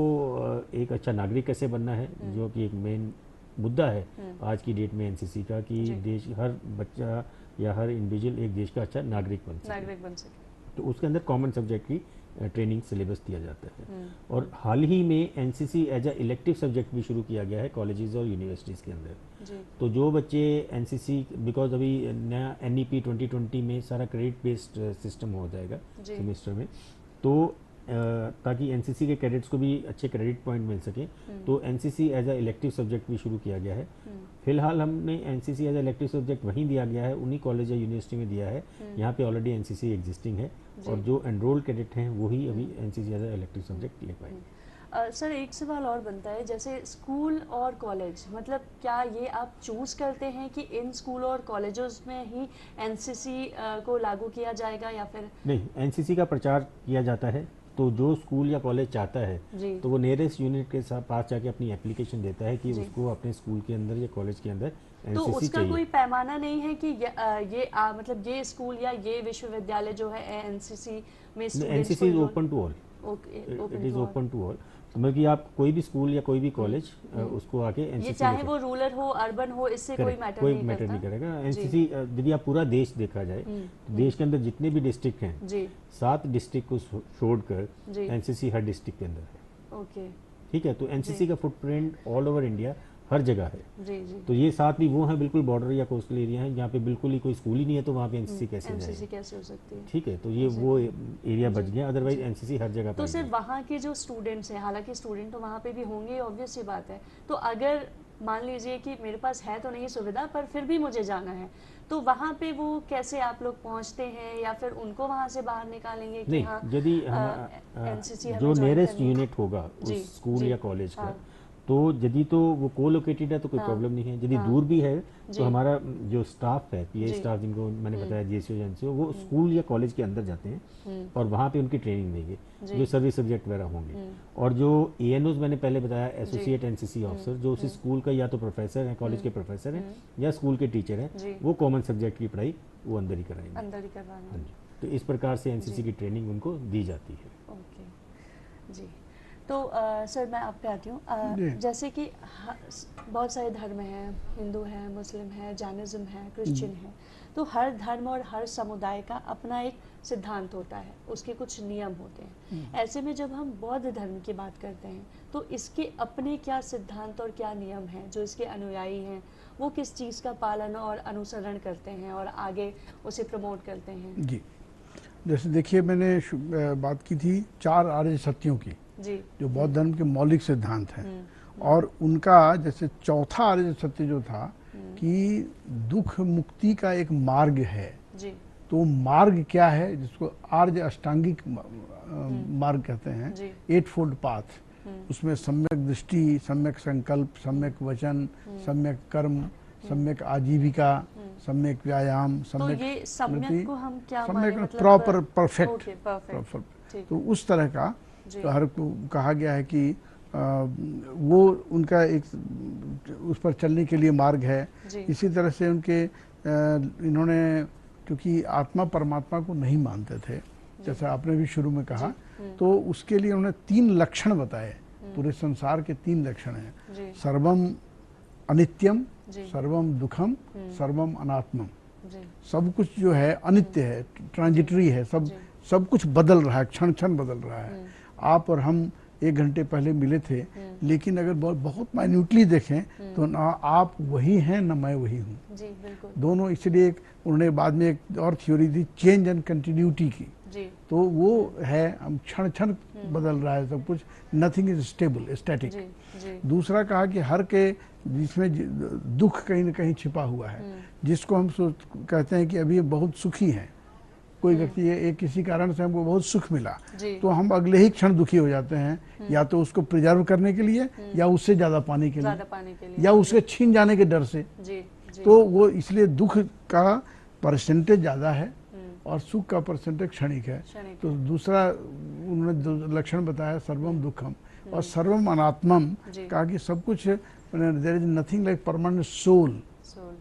एक अच्छा नागरिक कैसे बनना है, जो कि एक मेन मुद्दा है आज की डेट में एनसीसी का, कि देश हर बच्चा या हर इंडिविजुअल एक देश का अच्छा नागरिक बन सके। तो उसके अंदर कॉमन सब्जेक्ट की ट्रेनिंग सिलेबस दिया जाता है। और हाल ही में NCC as a elective subject भी शुरू किया गया है कॉलेजेस और यूनिवर्सिटीज़ के अंदर। तो जो बच्चे एनसीसी, बिकॉज अभी नया NEP 2020 में सारा क्रेडिट बेस्ड सिस्टम हो जाएगा सेमेस्टर में, तो ताकि एनसीसी के कैडेट्स को भी अच्छे क्रेडिट पॉइंट मिल सके, तो NCC as a elective subject भी शुरू किया गया है। फिलहाल हमने NCC as a elective subject वहीं दिया गया है, उन्हीं कॉलेज या यूनिवर्सिटी में दिया है। यहाँ पे ऑलरेडी एनसीसी एग्जिस्टिंग है और जो एनरोल्ड कैडेट हैं वही अभी NCC as a elective subject ले पाएंगे। सर एक सवाल और बनता है, जैसे स्कूल और कॉलेज, मतलब क्या ये आप चूज करते हैं कि इन स्कूल और कॉलेजों में ही एनसीसी को लागू किया जाएगा या फिर नहीं? एनसीसी का प्रचार किया जाता है, तो जो स्कूल या कॉलेज चाहता है तो वो नियरेस्ट यूनिट के पास जाके अपनी एप्लीकेशन देता है कि उसको अपने स्कूल के अंदर या कॉलेज के अंदर तो उसका कोई पैमाना नहीं है कि मतलब ये स्कूल या ये विश्वविद्यालय जो है एनसीसी में NCC is open to all, it is open to all. मतलब कि आप कोई भी स्कूल या कोई भी कॉलेज उसको आके एनसीसी, ये चाहे वो रूरल हो अर्बन हो, इससे कोई मैटर नहीं करेगा। एनसीसी यदि आप पूरा देश देखा जाए तो देश के अंदर जितने भी डिस्ट्रिक्ट हैं 7 डिस्ट्रिक्ट को छोड़कर एनसीसी हर डिस्ट्रिक्ट के अंदर है। ठीक है, तो एनसीसी का फुटप्रिंट ऑल ओवर इंडिया हर जगह है। जी जी। तो ये 7 भी वो हैं बिल्कुल बॉर्डर या कोस्टल एरिया है जहाँ पे बिल्कुल ही कोई स्कूल ही नहीं है, तो वहाँ पे एनसीसी कैसे एनसीसी जाएगी? कैसे हो सकती है? ठीक है, तो ये वो एरिया बच गया, अदरवाइज एनसीसी हर जगह तो पाई सिर्फ जाएगी। वहाँ के जो स्टूडेंट्स हैं, हालांकि स्टूडेंट तो वहाँ पे भी होंगे, ऑब्वियस सी बात है, तो अगर मान लीजिए कि मेरे पास है तो नहीं सुविधा पर फिर भी मुझे जाना है, तो वहाँ पे वो कैसे आप लोग पहुँचते हैं, या फिर उनको वहाँ से बाहर निकालेंगे कि नहीं, हाँ यदि एनसीसी जो नियरेस्ट यूनिट होगा जी, उस स्कूल जी, या कॉलेज का, हाँ। तो यदि तो वो को लोकेटेड है तो कोई प्रॉब्लम नहीं है। यदि दूर भी है जी। तो हमारा जो स्टाफ है, पीए जी। स्टाफ जिनको मैंने बताया जीएसओ एजेंसी, वो स्कूल या कॉलेज के अंदर जाते हैं और वहाँ पे उनकी ट्रेनिंग देंगे, जो सर्विस सब्जेक्ट वगैरह होंगे। और जो एएनओज मैंने पहले बताया, एसोसिएट एनसीसी ऑफिसर, जो उसी स्कूल का या तो प्रोफेसर है, कॉलेज के प्रोफेसर हैं या स्कूल के टीचर हैं, वो कॉमन सब्जेक्ट की पढ़ाई वो अंदर ही कराएंगे। अंदर ही करवाना हाँ है। जी, तो इस प्रकार से एनसीसी की ट्रेनिंग उनको दी जाती है। ओके जी। तो सर मैं आप पे आती हूँ, जी। जैसे कि बहुत सारे धर्म हैं, हिंदू है, मुस्लिम है, जैनिज्म है, क्रिश्चियन है, तो हर धर्म और हर समुदाय का अपना एक सिद्धांत होता है, उसके कुछ नियम होते हैं। ऐसे में जब हम बौद्ध धर्म की बात करते हैं तो इसके अपने क्या सिद्धांत और क्या नियम हैं, जो इसके अनुयायी हैं वो किस चीज़ का पालन और अनुसरण करते हैं और आगे उसे प्रमोट करते हैं? जी, जैसे देखिए मैंने बात की थी 4 आर्य सत्यों की, जी। जो बौद्ध धर्म के मौलिक सिद्धांत हैं, और उनका जैसे चौथा आर्य सत्य जो था कि दुख मुक्ति का एक मार्ग है। जी। तो मार्ग क्या है, जिसको आर्य अष्टांगिक मार्ग कहते हैं, 8 फोल्ड पाथ। उसमें सम्यक दृष्टि, सम्यक संकल्प, सम्यक वचन, सम्यक कर्म, सम्यक आजीविका, सम्यक व्यायाम, तो सम्यक ये सम्यक को हम क्या माने, सम्यक मतलब प्रॉपर, परफेक्ट, ओके, परफेक्ट, ठीक। तो उस तरह का जी। हर को कहा गया है कि वो उनका एक उस पर चलने के लिए मार्ग है। जी। इसी तरह से उनके इन्होंने, क्योंकि आत्मा परमात्मा को नहीं मानते थे, जैसा आपने भी शुरू में कहा, तो उसके लिए उन्होंने 3 लक्षण बताए। पूरे संसार के 3 लक्षण हैं, सर्वम अनित्यम, सर्वम दुखम, सर्वम अनात्मम। सब कुछ जो है अनित्य है, ट्रांजिटरी है, सब कुछ बदल रहा है, क्षण क्षण बदल रहा है। आप और हम 1 घंटे पहले मिले थे, लेकिन अगर बहुत माइन्यूटली देखें तो ना आप वही हैं ना मैं वही हूँ। जी, बिल्कुल। दोनों, इसलिए उन्होंने बाद में एक और theory the change and continuity की। जी। तो वो है, हम क्षण क्षण बदल रहा है सब कुछ, नथिंग इज स्टेबल, स्टैटिक। जी, जी। दूसरा कहा कि हर के जिसमें दुख कहीं न कहीं छिपा हुआ है, जिसको हम कहते हैं कि अभी बहुत सुखी हैं, कोई व्यक्ति एक किसी कारण से हमको बहुत सुख मिला, तो हम अगले ही क्षण दुखी हो जाते हैं, या तो उसको प्रिजर्व करने के लिए, या उससे ज्यादा पाने के लिए, या उसके छीन जाने के डर से। जी, जी। तो वो इसलिए दुख का परसेंटेज ज्यादा है और सुख का परसेंटेज क्षणिक है। तो दूसरा उन्होंने लक्षण बताया सर्वम दुखम और सर्वम अनात्मम, कहा कि सब कुछ, there is nothing like permanent soul.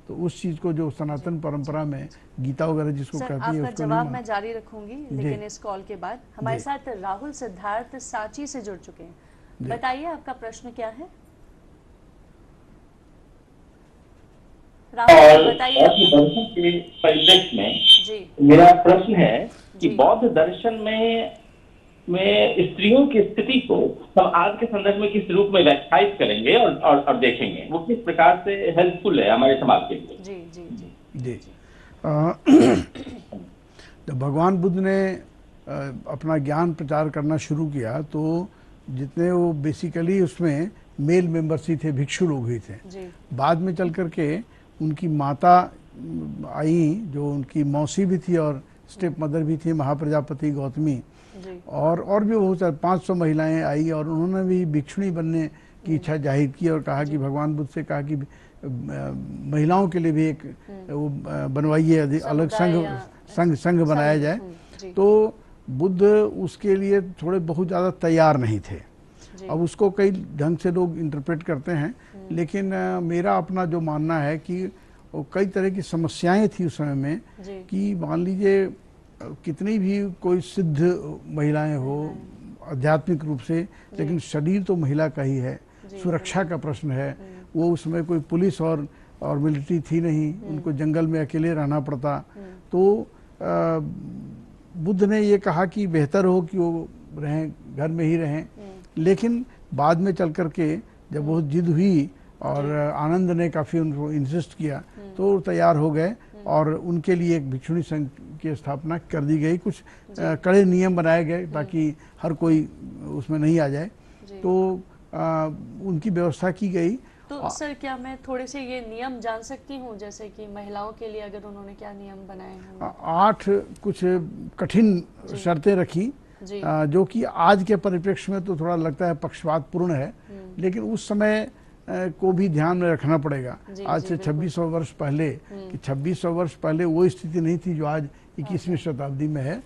तो उस चीज को जो सनातन परंपरा में गीता वगैरह जिसको कहती है, आपका उसको जवाब मैं जारी रखूंगी, लेकिन इस कॉल के बाद हमारे जी। साथ राहुल सिद्धार्थ सांची से जुड़ चुके हैं। बताइए आपका प्रश्न क्या है? राहुल बताइए। दर्शन के परिप्रेक्ष्य में जी। मेरा प्रश्न है कि जी। बौद्ध दर्शन में स्त्रियों की स्थिति को हम आज के संदर्भ में किस रूप में व्याख्यायित करेंगे और देखेंगे, वो किस प्रकार से हेल्पफुल है हमारे समाज के लिए? जी जी जी जी। जब भगवान बुद्ध ने अपना ज्ञान प्रचार करना शुरू किया, तो जितने वो बेसिकली उसमें मेल मेंबर्स ही थे, भिक्षु लोग ही थे। जी। बाद में चल करके उनकी माता आई, जो उनकी मौसी भी थी और स्टेप मदर भी थी, महाप्रजापति गौतमी, और भी बहुत सारे 500 महिलाएं आई, और उन्होंने भी भिक्षुणी बनने की इच्छा जाहिर की और कहा कि भगवान बुद्ध से कहा कि महिलाओं के लिए भी एक वो बनवाइए, अलग संघ बनाया जाए। तो बुद्ध उसके लिए थोड़े बहुत ज़्यादा तैयार नहीं थे। अब उसको कई ढंग से लोग इंटरप्रेट करते हैं, लेकिन मेरा अपना जो मानना है कि कई तरह की समस्याएं थी उस समय में, कि मान लीजिए कितनी भी कोई सिद्ध महिलाएं हो आध्यात्मिक रूप से, लेकिन शरीर तो महिला का ही है, सुरक्षा का प्रश्न है। वो उसमें कोई पुलिस और मिलिट्री थी नहीं, उनको जंगल में अकेले रहना पड़ता। तो बुद्ध ने ये कहा कि बेहतर हो कि वो रहें, घर में ही रहें। लेकिन बाद में चल कर के जब बहुत जिद हुई और आनंद ने काफ़ी उनको इंसिस्ट किया तो वो तैयार हो गए और उनके लिए एक भिक्षुणी संघ की स्थापना कर दी गई। कुछ कड़े नियम बनाए गए ताकि हर कोई उसमें नहीं आ जाए, तो उनकी व्यवस्था की गई। तो सर क्या मैं थोड़े से ये नियम जान सकती हूँ, जैसे कि महिलाओं के लिए अगर उन्होंने क्या नियम बनाए हैं? 8 कुछ कठिन शर्तें रखी जो कि आज के परिप्रेक्ष्य में तो थोड़ा लगता है पक्षपातपूर्ण है, लेकिन उस समय को भी ध्यान में रखना पड़ेगा। आज से 2600 वर्ष पहले कि 2600 वर्ष पहले वो स्थिति नहीं थी जो आज 21वीं शताब्दी में है।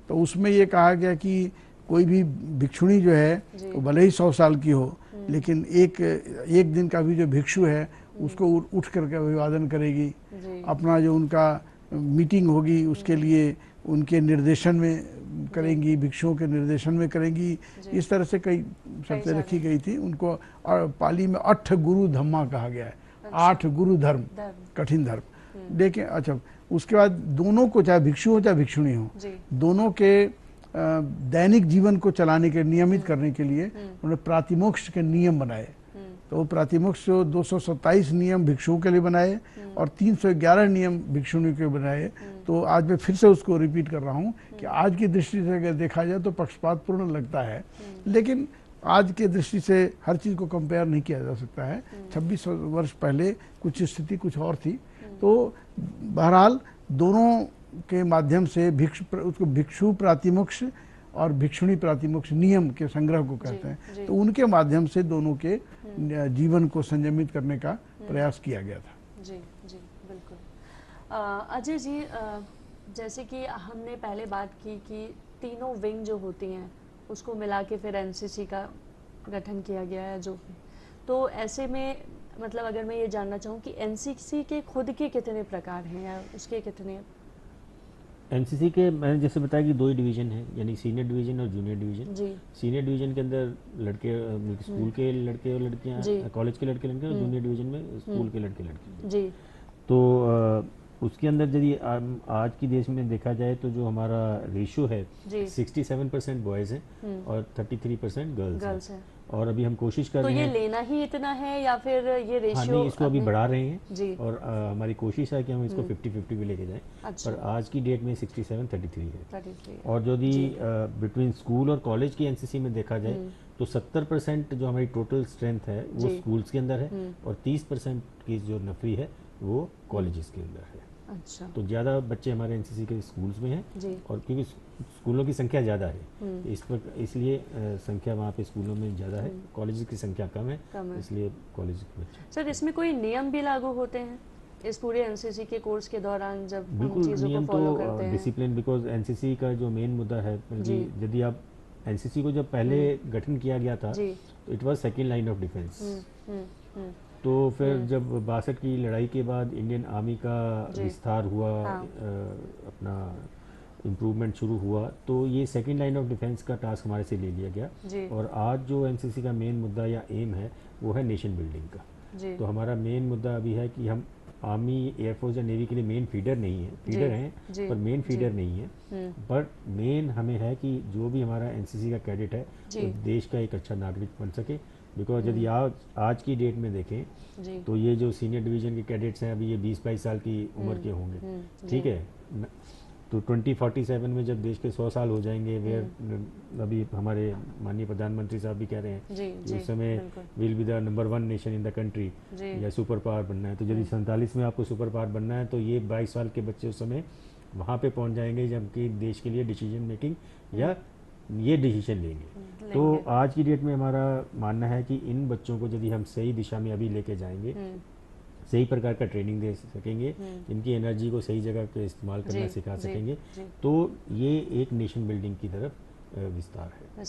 तो उसमें ये कहा गया कि कोई भी भिक्षुणी जो है वो भले ही 100 साल की हो, लेकिन एक दिन का भी जो भिक्षु है उसको उठ करके अभिवादन करेगी। अपना जो उनका मीटिंग होगी उसके लिए उनके निर्देशन में करेंगी, भिक्षुओं के निर्देशन में करेंगी। इस तरह से कई शर्तें रखी गई थी उनको। और पाली में 8 गुरु धम्मा कहा गया है, 8 गुरु धर्म, कठिन धर्म। देखिए अच्छा, उसके बाद दोनों को, चाहे भिक्षु हो चाहे भिक्षुणी हो, दोनों के दैनिक जीवन को चलाने के, नियमित करने के लिए उन्होंने प्रातिमोक्ष के नियम बनाए। तो प्रातिमोक्ष 227 नियम भिक्षुओं के लिए बनाए और 311 नियम भिक्षुणी के बनाए। तो आज मैं फिर से उसको रिपीट कर रहा हूँ कि आज की दृष्टि से अगर देखा जाए तो पक्षपातपूर्ण लगता है, लेकिन आज के दृष्टि से हर चीज़ को कंपेयर नहीं किया जा सकता है। 26 वर्ष पहले कुछ स्थिति कुछ और थी। तो बहरहाल दोनों के माध्यम से उसको भिक्षु प्रातिमोक्ष और भिक्षुणी प्रातिमोक्ष नियम के संग्रह को कहते हैं। तो उनके माध्यम से दोनों के जीवन को संयमित करने का प्रयास किया गया था। जी जी बिल्कुल। अजय जी, जैसे कि हमने पहले बात की कि तीनों विंग जो होती हैं उसको मिला के फिर एनसीसी का गठन किया गया है जो, तो ऐसे में मतलब अगर मैं ये जानना चाहूँ कि एनसीसी के खुद के कितने प्रकार हैं या उसके कितने? एनसीसी के मैंने जैसे बताया कि 2 ही डिवीज़न है, यानी सीनियर डिवीज़न और जूनियर डिवीज़न। सीनियर डिवीज़न के अंदर लड़के स्कूल के लड़के और लड़कियां, कॉलेज के लड़के लड़कियां, और जूनियर डिवीज़न में स्कूल के लड़के लड़कियां। तो उसके अंदर यदि आज की देश में देखा जाए तो जो हमारा रेशियो है 67% बॉयज़ हैं और 33% गर्ल्स हैं। और अभी हम कोशिश कर रहे हैं। तो ये लेना ही इतना है या फिर ये रेशियो? नहीं, इसको अभी बढ़ा रहे हैं जी। और हमारी कोशिश है कि हम इसको 50-50 भी लेके जाएं। अच्छा। पर आज की डेट में 67-33 है। और यदि बिटवीन स्कूल और कॉलेज की एनसीसी में देखा जाए तो 70% जो हमारी टोटल स्ट्रेंथ है वो स्कूल्स के अंदर है और 30% की जो नफरी है वो कॉलेजेस के अंदर है। अच्छा। तो ज़्यादा बच्चे हमारे एनसीसी के स्कूल्स में हैं और क्योंकि स्कूलों की संख्या ज़्यादा है इसलिए संख्या वहाँ पे स्कूलों में ज़्यादा है, कॉलेज की संख्या कम है, इसलिए कॉलेज के बच्चे। सर इसमें कोई नियम भी लागू होते हैं इस पूरे एनसीसी के कोर्स के दौरान जब हम चीज़ों को फॉलो करते हैं? डिसिप्लिन, बिकॉज एनसीसी का जो मेन मुद्दा है, यदि आप एनसीसी को जब पहले गठन किया गया था तो it was second line of defence. तो फिर जब 62 की लड़ाई के बाद इंडियन आर्मी का विस्तार हुआ, अपना इम्प्रूवमेंट शुरू हुआ, तो ये सेकेंड लाइन ऑफ डिफेंस का टास्क हमारे से ले लिया गया। और आज जो एनसीसी का मेन मुद्दा या एम है वो है नेशन बिल्डिंग का। तो हमारा मेन मुद्दा अभी है कि हम आर्मी, एयरफोर्स या नेवी के लिए मेन फीडर नहीं है, फीडर हैं पर मेन फीडर नहीं है। बट मेन हमें है कि जो भी हमारा एनसीसी का कैडेट है वो देश का एक अच्छा नागरिक बन सके। बिकॉज यदि आज की डेट में देखें तो ये जो सीनियर डिवीज़न के कैडेट्स हैं अभी ये 20-22 साल की उम्र के होंगे, ठीक है। तो 2047 में जब देश के 100 साल हो जाएंगे, वेयर अभी हमारे माननीय प्रधानमंत्री साहब भी कह रहे हैं कि उस समय will be the number 1 nation in the country या सुपर पावर बनना है। तो यदि 47 में आपको सुपर पावर बनना है तो ये 22 साल के बच्चे उस समय वहाँ पे पहुँच जाएंगे जबकि देश के लिए डिसीजन मेकिंग या ये डिसीजन लेंगे। तो आज की डेट में हमारा मानना है कि इन बच्चों को यदि हम सही दिशा में अभी लेके जाएंगे, सही प्रकार का ट्रेनिंग दे सकेंगे, इनकी एनर्जी को सही जगह पे इस्तेमाल करना सिखा सकेंगे, तो ये एक नेशन बिल्डिंग की तरफ विस्तार है।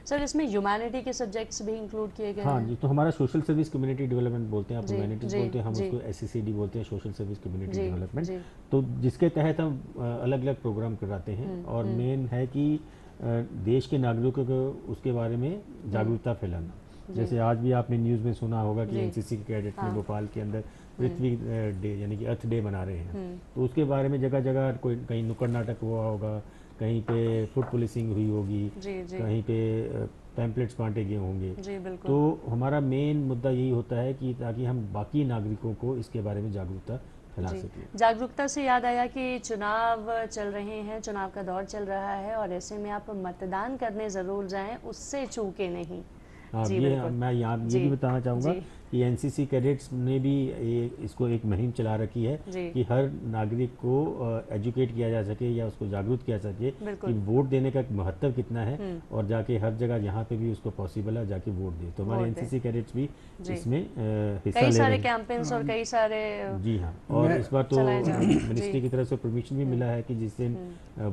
सर इसमें ह्यूमैनिटी के सब्जेक्ट्स भी इंक्लूड किए गए हैं? हाँ जी, तो हमारा सोशल सर्विस कम्युनिटी डेवलपमेंट बोलते हैं, आप ह्यूमैनिटीज बोलते हैं, हम उसको SCCD बोलते हैं, सोशल सर्विस कम्युनिटी डेवलपमेंट। तो जिसके तहत हम अलग अलग प्रोग्राम कराते हैं और मेन है कि देश के नागरिकों को उसके बारे में जागरूकता फैलाना। जैसे आज भी आपने न्यूज़ में सुना होगा कि एनसीसी के कैडेट ने भोपाल के अंदर पृथ्वी डे यानी कि अर्थ डे मना रहे हैं। तो उसके बारे में जगह जगह कोई कहीं नुक्कड़ नाटक हुआ होगा, कहीं पे फुड पुलिसिंग हुई होगी, कहीं पे पैम्पलेट्स बांटे गए होंगे। जी बिल्कुल। तो हमारा मेन मुद्दा यही होता है कि ताकि हम बाकी नागरिकों को इसके बारे में जागरूकता फैला सकें। जागरूकता से याद आया कि चुनाव चल रहे हैं, चुनाव का दौर चल रहा है और ऐसे में आप मतदान करने ज़रूर जाएं, उससे चूके नहीं। हाँ, ये मैं यहाँ ये भी बताना चाहूँगा कि एनसीसी कैडेट्स ने भी इसको एक मुहिम चला रखी है कि हर नागरिक को एजुकेट किया जा सके या उसको जागरूक किया सके कि वोट देने का महत्व कितना है और जाके हर जगह यहाँ पे भी उसको पॉसिबल है जाके वोट दे। तो हमारे एनसीसी कैडेट्स भी इसमें हिस्सा ले रहे हैं। कैंपेन्स और कई सारे जी हाँ, और इस बार तो मिनिस्ट्री की तरफ से परमिशन भी मिला है कि जिस दिन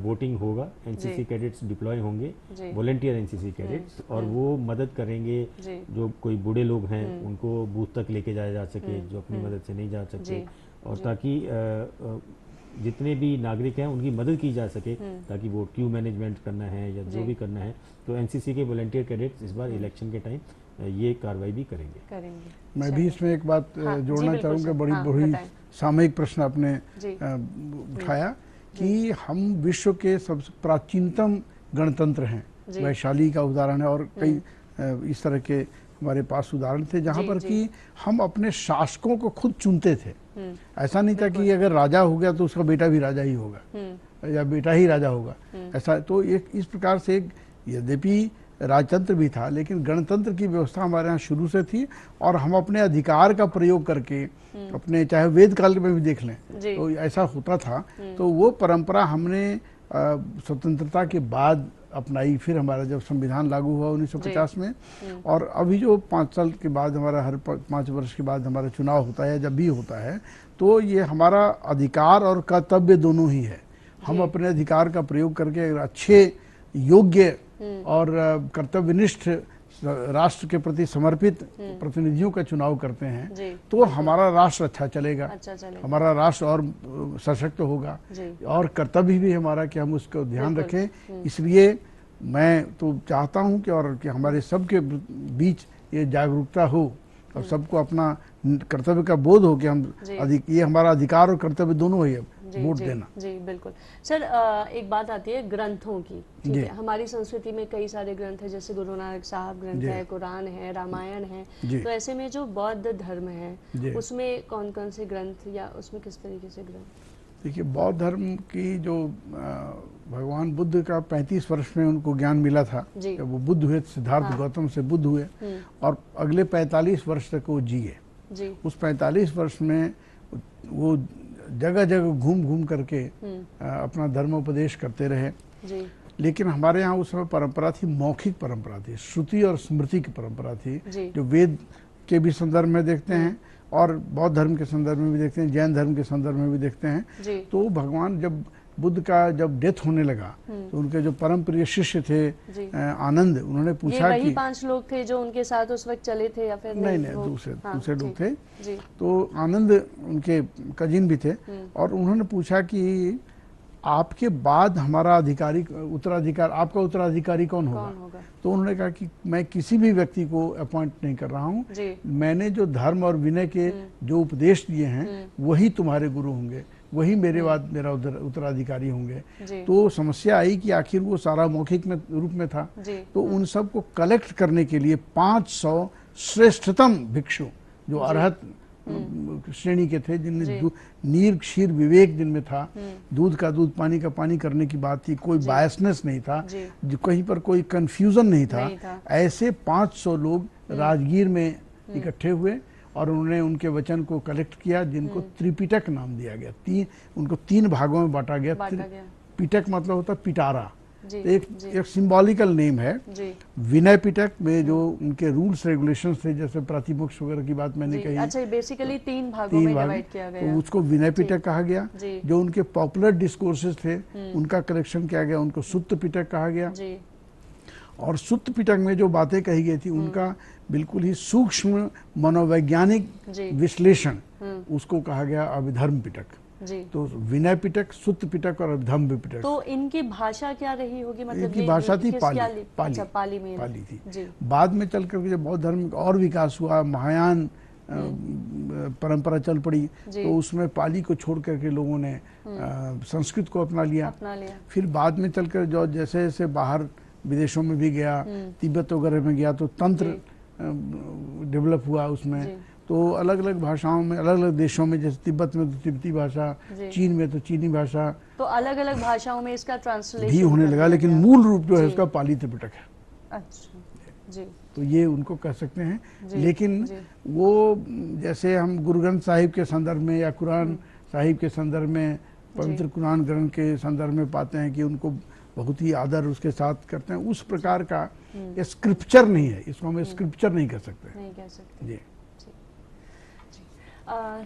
वोटिंग होगा एनसीसी कैडेट्स डिप्लॉय होंगे, वॉलंटियर एनसीसी कैडेट्स, और वो मदद करेंगे जो कोई बूढ़े लोग हैं उनको बूथ तक लेके जाया जा सके जो अपनी मदद से नहीं जा सकते, और ताकि जितने भी नागरिक हैं उनकी मदद की जा सके ताकि वो क्यू मैनेजमेंट करना है या जो भी करना है। तो एनसीसी के वॉलंटियर कैडेट्स इस बार इलेक्शन के टाइम ये कार्रवाई भी करेंगे। मैं भी इसमें एक बात जोड़ना चाहूँगा, बड़ी सामयिक प्रश्न आपने उठाया कि हम विश्व के सबसे प्राचीनतम गणतंत्र हैं, वैशाली का उदाहरण है और कई इस तरह के हमारे पास उदाहरण थे जहाँ पर कि हम अपने शासकों को खुद चुनते थे। ऐसा नहीं था कि अगर राजा हो गया तो उसका बेटा भी राजा ही होगा या बेटा ही राजा होगा, ऐसा। तो एक इस प्रकार से यद्यपि राजतंत्र भी था लेकिन गणतंत्र की व्यवस्था हमारे यहाँ शुरू से थी और हम अपने अधिकार का प्रयोग करके अपने, चाहे वेद काल में भी देख लें तो ऐसा होता था। तो वो परंपरा हमने स्वतंत्रता के बाद अपनाई, फिर हमारा जब संविधान लागू हुआ 1950 में, और अभी जो 5 साल के बाद हमारा हर 5 वर्ष के बाद हमारा चुनाव होता है, जब भी होता है तो ये हमारा अधिकार और कर्तव्य दोनों ही है। हम अपने अधिकार का प्रयोग करके अच्छे, योग्य और कर्तव्यनिष्ठ राष्ट्र के प्रति समर्पित प्रतिनिधियों का चुनाव करते हैं तो हमारा राष्ट्र अच्छा चलेगा, हमारा राष्ट्र और सशक्त होगा और कर्तव्य भी हमारा कि हम उसको ध्यान रखें। इसलिए मैं तो चाहता हूं कि हमारे सबके बीच ये जागरूकता हो और सबको अपना कर्तव्य का बोध हो कि हम ये हमारा अधिकार और कर्तव्य दोनों ही है वोट देना। जी बिल्कुल सर। एक बात आती है ग्रंथों की, ठीक है। हमारी संस्कृति में कई सारे ग्रंथ है, जैसे गुरु नानक साहब ग्रंथ है, कुरान है, रामायण है। तो ऐसे में जो बौद्ध धर्म है उसमें कौन कौन से ग्रंथ या उसमें किस तरीके से ग्रंथ? देखिए, बौद्ध धर्म की जो भगवान बुद्ध का 35 वर्ष में उनको ज्ञान मिला था जब वो बुद्ध हुए, सिद्धार्थ गौतम से बुद्ध हुए और अगले 45 वर्ष तक वो जिए। उस 45 वर्ष में वो जगह जगह घूम घूम करके अपना धर्मोपदेश करते रहे। लेकिन हमारे यहाँ उस समय परंपरा थी, मौखिक परंपरा थी, श्रुति और स्मृति की परंपरा थी, जो वेद के भी संदर्भ में देखते हैं और बौद्ध धर्म के संदर्भ में भी देखते हैं, जैन धर्म के संदर्भ में भी देखते हैं। तो भगवान जब बुद्ध का जब डेथ होने लगा तो उनके जो परम प्रिय शिष्य थे आनंद, उन्होंने पूछा कि 5 लोग थे जो उनके साथ उस वक्त चले थे या फिर नहीं दूसरे लोग थे। तो आनंद उनके कजिन भी थे और उन्होंने पूछा कि आपके बाद हमारा उत्तराधिकार, आपका उत्तराधिकारी कौन होगा? तो उन्होंने कहा कि मैं किसी भी व्यक्ति को अपॉइंट नहीं कर रहा हूँ, मैंने जो धर्म और विनय के जो उपदेश दिए हैं वही तुम्हारे गुरु होंगे, वही मेरे बाद मेरा उत्तराधिकारी होंगे। तो समस्या आई कि आखिर वो सारा मौखिक में रूप में था। तो उन सब को कलेक्ट करने के लिए 500 श्रेष्ठतम भिक्षु जो अरहत श्रेणी के थे, जिनमें नीर क्षीर विवेक जिनमें था, दूध का दूध पानी का पानी करने की बात थी, कोई बायसनेस नहीं था, जो कहीं पर कोई कंफ्यूजन नहीं था। ऐसे 500 लोग राजगीर में इकट्ठे हुए और उन्होंने उनके वचन को कलेक्ट किया, जिनको त्रिपिटक नाम दिया गया। उनको 3 भागों में बांटा गया। पिटक मतलब होता पिटारा, एक सिंबॉलिकल नेम है। विनय पिटक में जो उनके रूल्स रेगुलेशंस थे, जैसे प्रतिमोक्ष वगैरह की बात मैंने कही, अच्छा बेसिकली 3 भागों में डिवाइड किया गया, तो उसको विनय पिटक कहा गया। जो उनके पॉपुलर डिस्कोर्सेस थे उनका कलेक्शन किया गया, उनको सुत्त पिटक कहा गया। और सुत्त पिटक में जो बातें कही गई थी उनका बिल्कुल ही सूक्ष्म मनोवैज्ञानिक विश्लेषण, उसको कहा गया अभिधर्म पिटक। तो विनय पिटक, सुत्त पिटक और अभिधम्म पिटक। तो इनकी भाषा क्या रही होगी? मतलब इनकी भाषा थी पाली थी। बाद में चल करके जब बौद्ध धर्म और विकास हुआ, महायान परंपरा चल पड़ी, तो उसमें पाली को छोड़ करके लोगों ने संस्कृत को अपना लिया। फिर बाद में चलकर जो जैसे जैसे बाहर विदेशों में भी गया, तिब्बत वगैरह में गया तो तंत्र डेवलप हुआ उसमें। तो अलग अलग भाषाओं में, अलग अलग देशों में, जैसे तिब्बत में तो तिब्बती भाषा, चीन में तो चीनी भाषा, तो अलग अलग भाषाओं में इसका ट्रांसलेशन भी होने लगा, लेकिन मूल रूप जो है उसका पाली त्रिपिटक है। अच्छा जी। तो ये उनको कह सकते हैं। लेकिन वो जैसे हम गुरु ग्रंथ साहिब के संदर्भ में या कुरान साहिब के संदर्भ में, पवित्र कुरान ग्रंथ के संदर्भ में पाते हैं कि उनको बहुत ही आदर उसके साथ करते हैं, उस प्रकार का ये स्क्रिप्चर नहीं है, इसको हम स्क्रिप्चर नहीं कह सकते। नहीं कह सकते जी।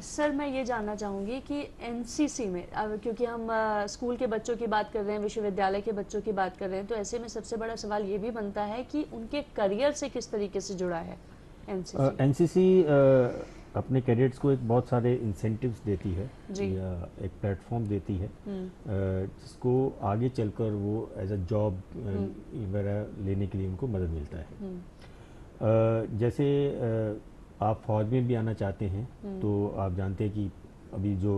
सर मैं ये जानना चाहूँगी कि एनसीसी में क्योंकि हम स्कूल के बच्चों की बात कर रहे हैं, विश्वविद्यालय के बच्चों की बात कर रहे हैं, तो ऐसे में सबसे बड़ा सवाल ये भी बनता है कि उनके करियर से किस तरीके से जुड़ा है एनसीसी। एनसीसी अपने कैडेट्स को एक बहुत सारे इंसेंटिव्स देती है या एक प्लेटफॉर्म देती है जिसको आगे चलकर वो एज अ जॉब वगैरह लेने के लिए उनको मदद मिलता है। जैसे आप फौज में भी आना चाहते हैं तो आप जानते हैं कि अभी जो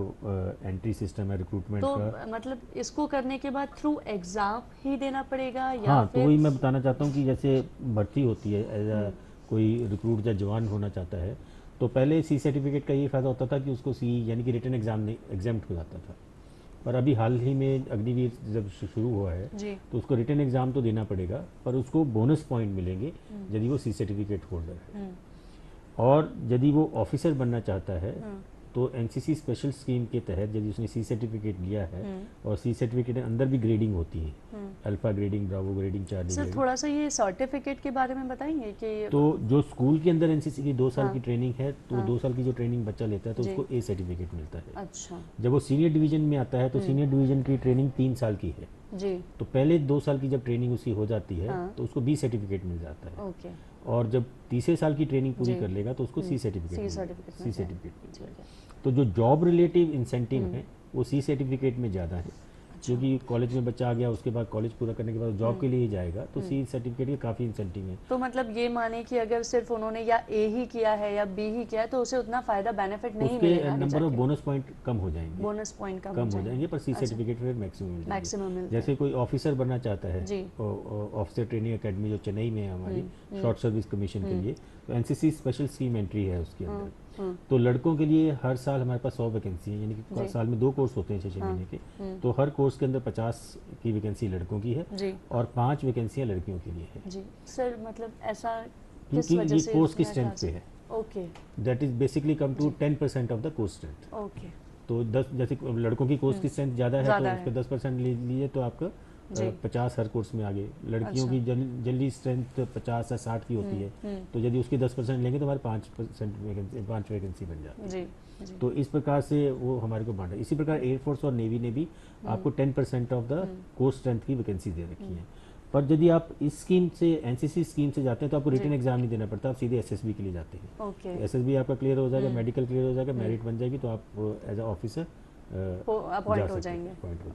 एंट्री सिस्टम है रिक्रूटमेंट तो का, मतलब इसको करने के बाद थ्रू एग्जाम ही देना पड़ेगा या हाँ, फिर? तो वही मैं बताना चाहता हूँ कि जैसे भर्ती होती है एज अ कोई रिक्रूट या जवान होना चाहता है तो पहले सी सर्टिफिकेट का ये फ़ायदा होता था कि उसको सी यानी कि रिटन एग्जाम नहीं एग्जाम्प्ट हो जाता था, पर अभी हाल ही में अग्निवीर जब शुरू हुआ है तो उसको रिटन एग्जाम तो देना पड़ेगा, पर उसको बोनस पॉइंट मिलेंगे यदि वो सी सर्टिफिकेट होल्डर है। और यदि वो ऑफिसर बनना चाहता है तो एनसीसी स्पेशल स्कीम के तहत यदि उसने सी सर्टिफिकेट लिया है और सी सर्टिफिकेट के अंदर भी ग्रेडिंग होती है, alpha grading, Bravo grading, Charlie sir grading. थोड़ा सा ये सर्टिफिकेट के बारे में बताएंगे कि तो जो स्कूल के अंदर एनसीसी की 2 साल की ट्रेनिंग है तो 2 साल की जो ट्रेनिंग बच्चा लेता है तो उसको ए सर्टिफिकेट मिलता है। अच्छा। जब वो सीनियर डिवीजन में आता है तो सीनियर डिवीजन की ट्रेनिंग 3 साल की है जी। तो पहले 2 साल की जब ट्रेनिंग उसकी हो जाती है तो उसको बी सर्टिफिकेट मिल जाता है। ओके। और जब तीसरे साल की ट्रेनिंग पूरी कर लेगा तो उसको सी सर्टिफिकेट मिल जाएगा। तो जो जॉब रिलेटिव इंसेंटिव है वो सी सर्टिफिकेट में ज़्यादा है, क्योंकि कॉलेज में बच्चा आ गया उसके बाद कॉलेज पूरा करने के बाद जॉब के लिए ही जाएगा तो सी सर्टिफिकेट के काफ़ी इंसेंटिव है। तो मतलब ये माने कि अगर सिर्फ उन्होंने या ए ही किया है या बी ही किया है तो उसे उतना फायदा बेनिफिट नहीं मिलेगा, उसके नंबर ऑफ बोनस पॉइंट कम हो जाएंगे, बोनस पॉइंट कम हो जाएंगे, पर सी सर्टिफिकेट फिर मैक्सिमम मिल जैसे कोई ऑफिसर बनना चाहता है, ऑफिसर ट्रेनिंग अकेडमी जो चेन्नई में है हमारी शॉर्ट सर्विस कमीशन के लिए, तो एनसीसी स्पेशल स्कीम एंट्री है उसके अंदर। तो लड़कों के लिए हर साल हमारे पास 100 वैकेंसी है, यानी कि साल में 2 कोर्स होते हैं 6 महीने के, तो हर कोर्स के अंदर 50 की वैकेंसी लड़कों की है और 5 वैकेंसियां लड़कियों के लिए है। जी सर, मतलब ऐसा किस वजह से कोर्स की स्ट्रेंथ पे है। Okay. That is basically come to 10% of the course strength. Okay. तो 10 जैसे लड़कों की कोर्स की स्ट्रेंथ ज़्यादा है तो उसका 10% ले लीजिए तो आपका 50 हर कोर्स में आगे। लड़कियों की जनरली स्ट्रेंथ 50 या 60 की होती है, तो यदि उसकी 10% लेंगे तो हमारे 5 वैकेंसी बन जाती है। तो इस प्रकार से वो हमारे को बांटा। इसी प्रकार एयरफोर्स और नेवी ने भी आपको 10% ऑफ द कोर्स स्ट्रेंथ की वैकेंसी दे रखी है। पर यदि आप इस स्कीम से एनसीसी स्कीम से जाते हैं तो आपको रिटन एग्जाम नहीं देना पड़ता, आप सीधे एसएसबी के लिए जाते हैं। एसएसबी आपका क्लियर हो जाएगा, मेडिकल क्लियर हो जाएगा, मेरिट बन जाएगी तो आप एज अ ऑफिसर अपॉइंट हो जाएंगे।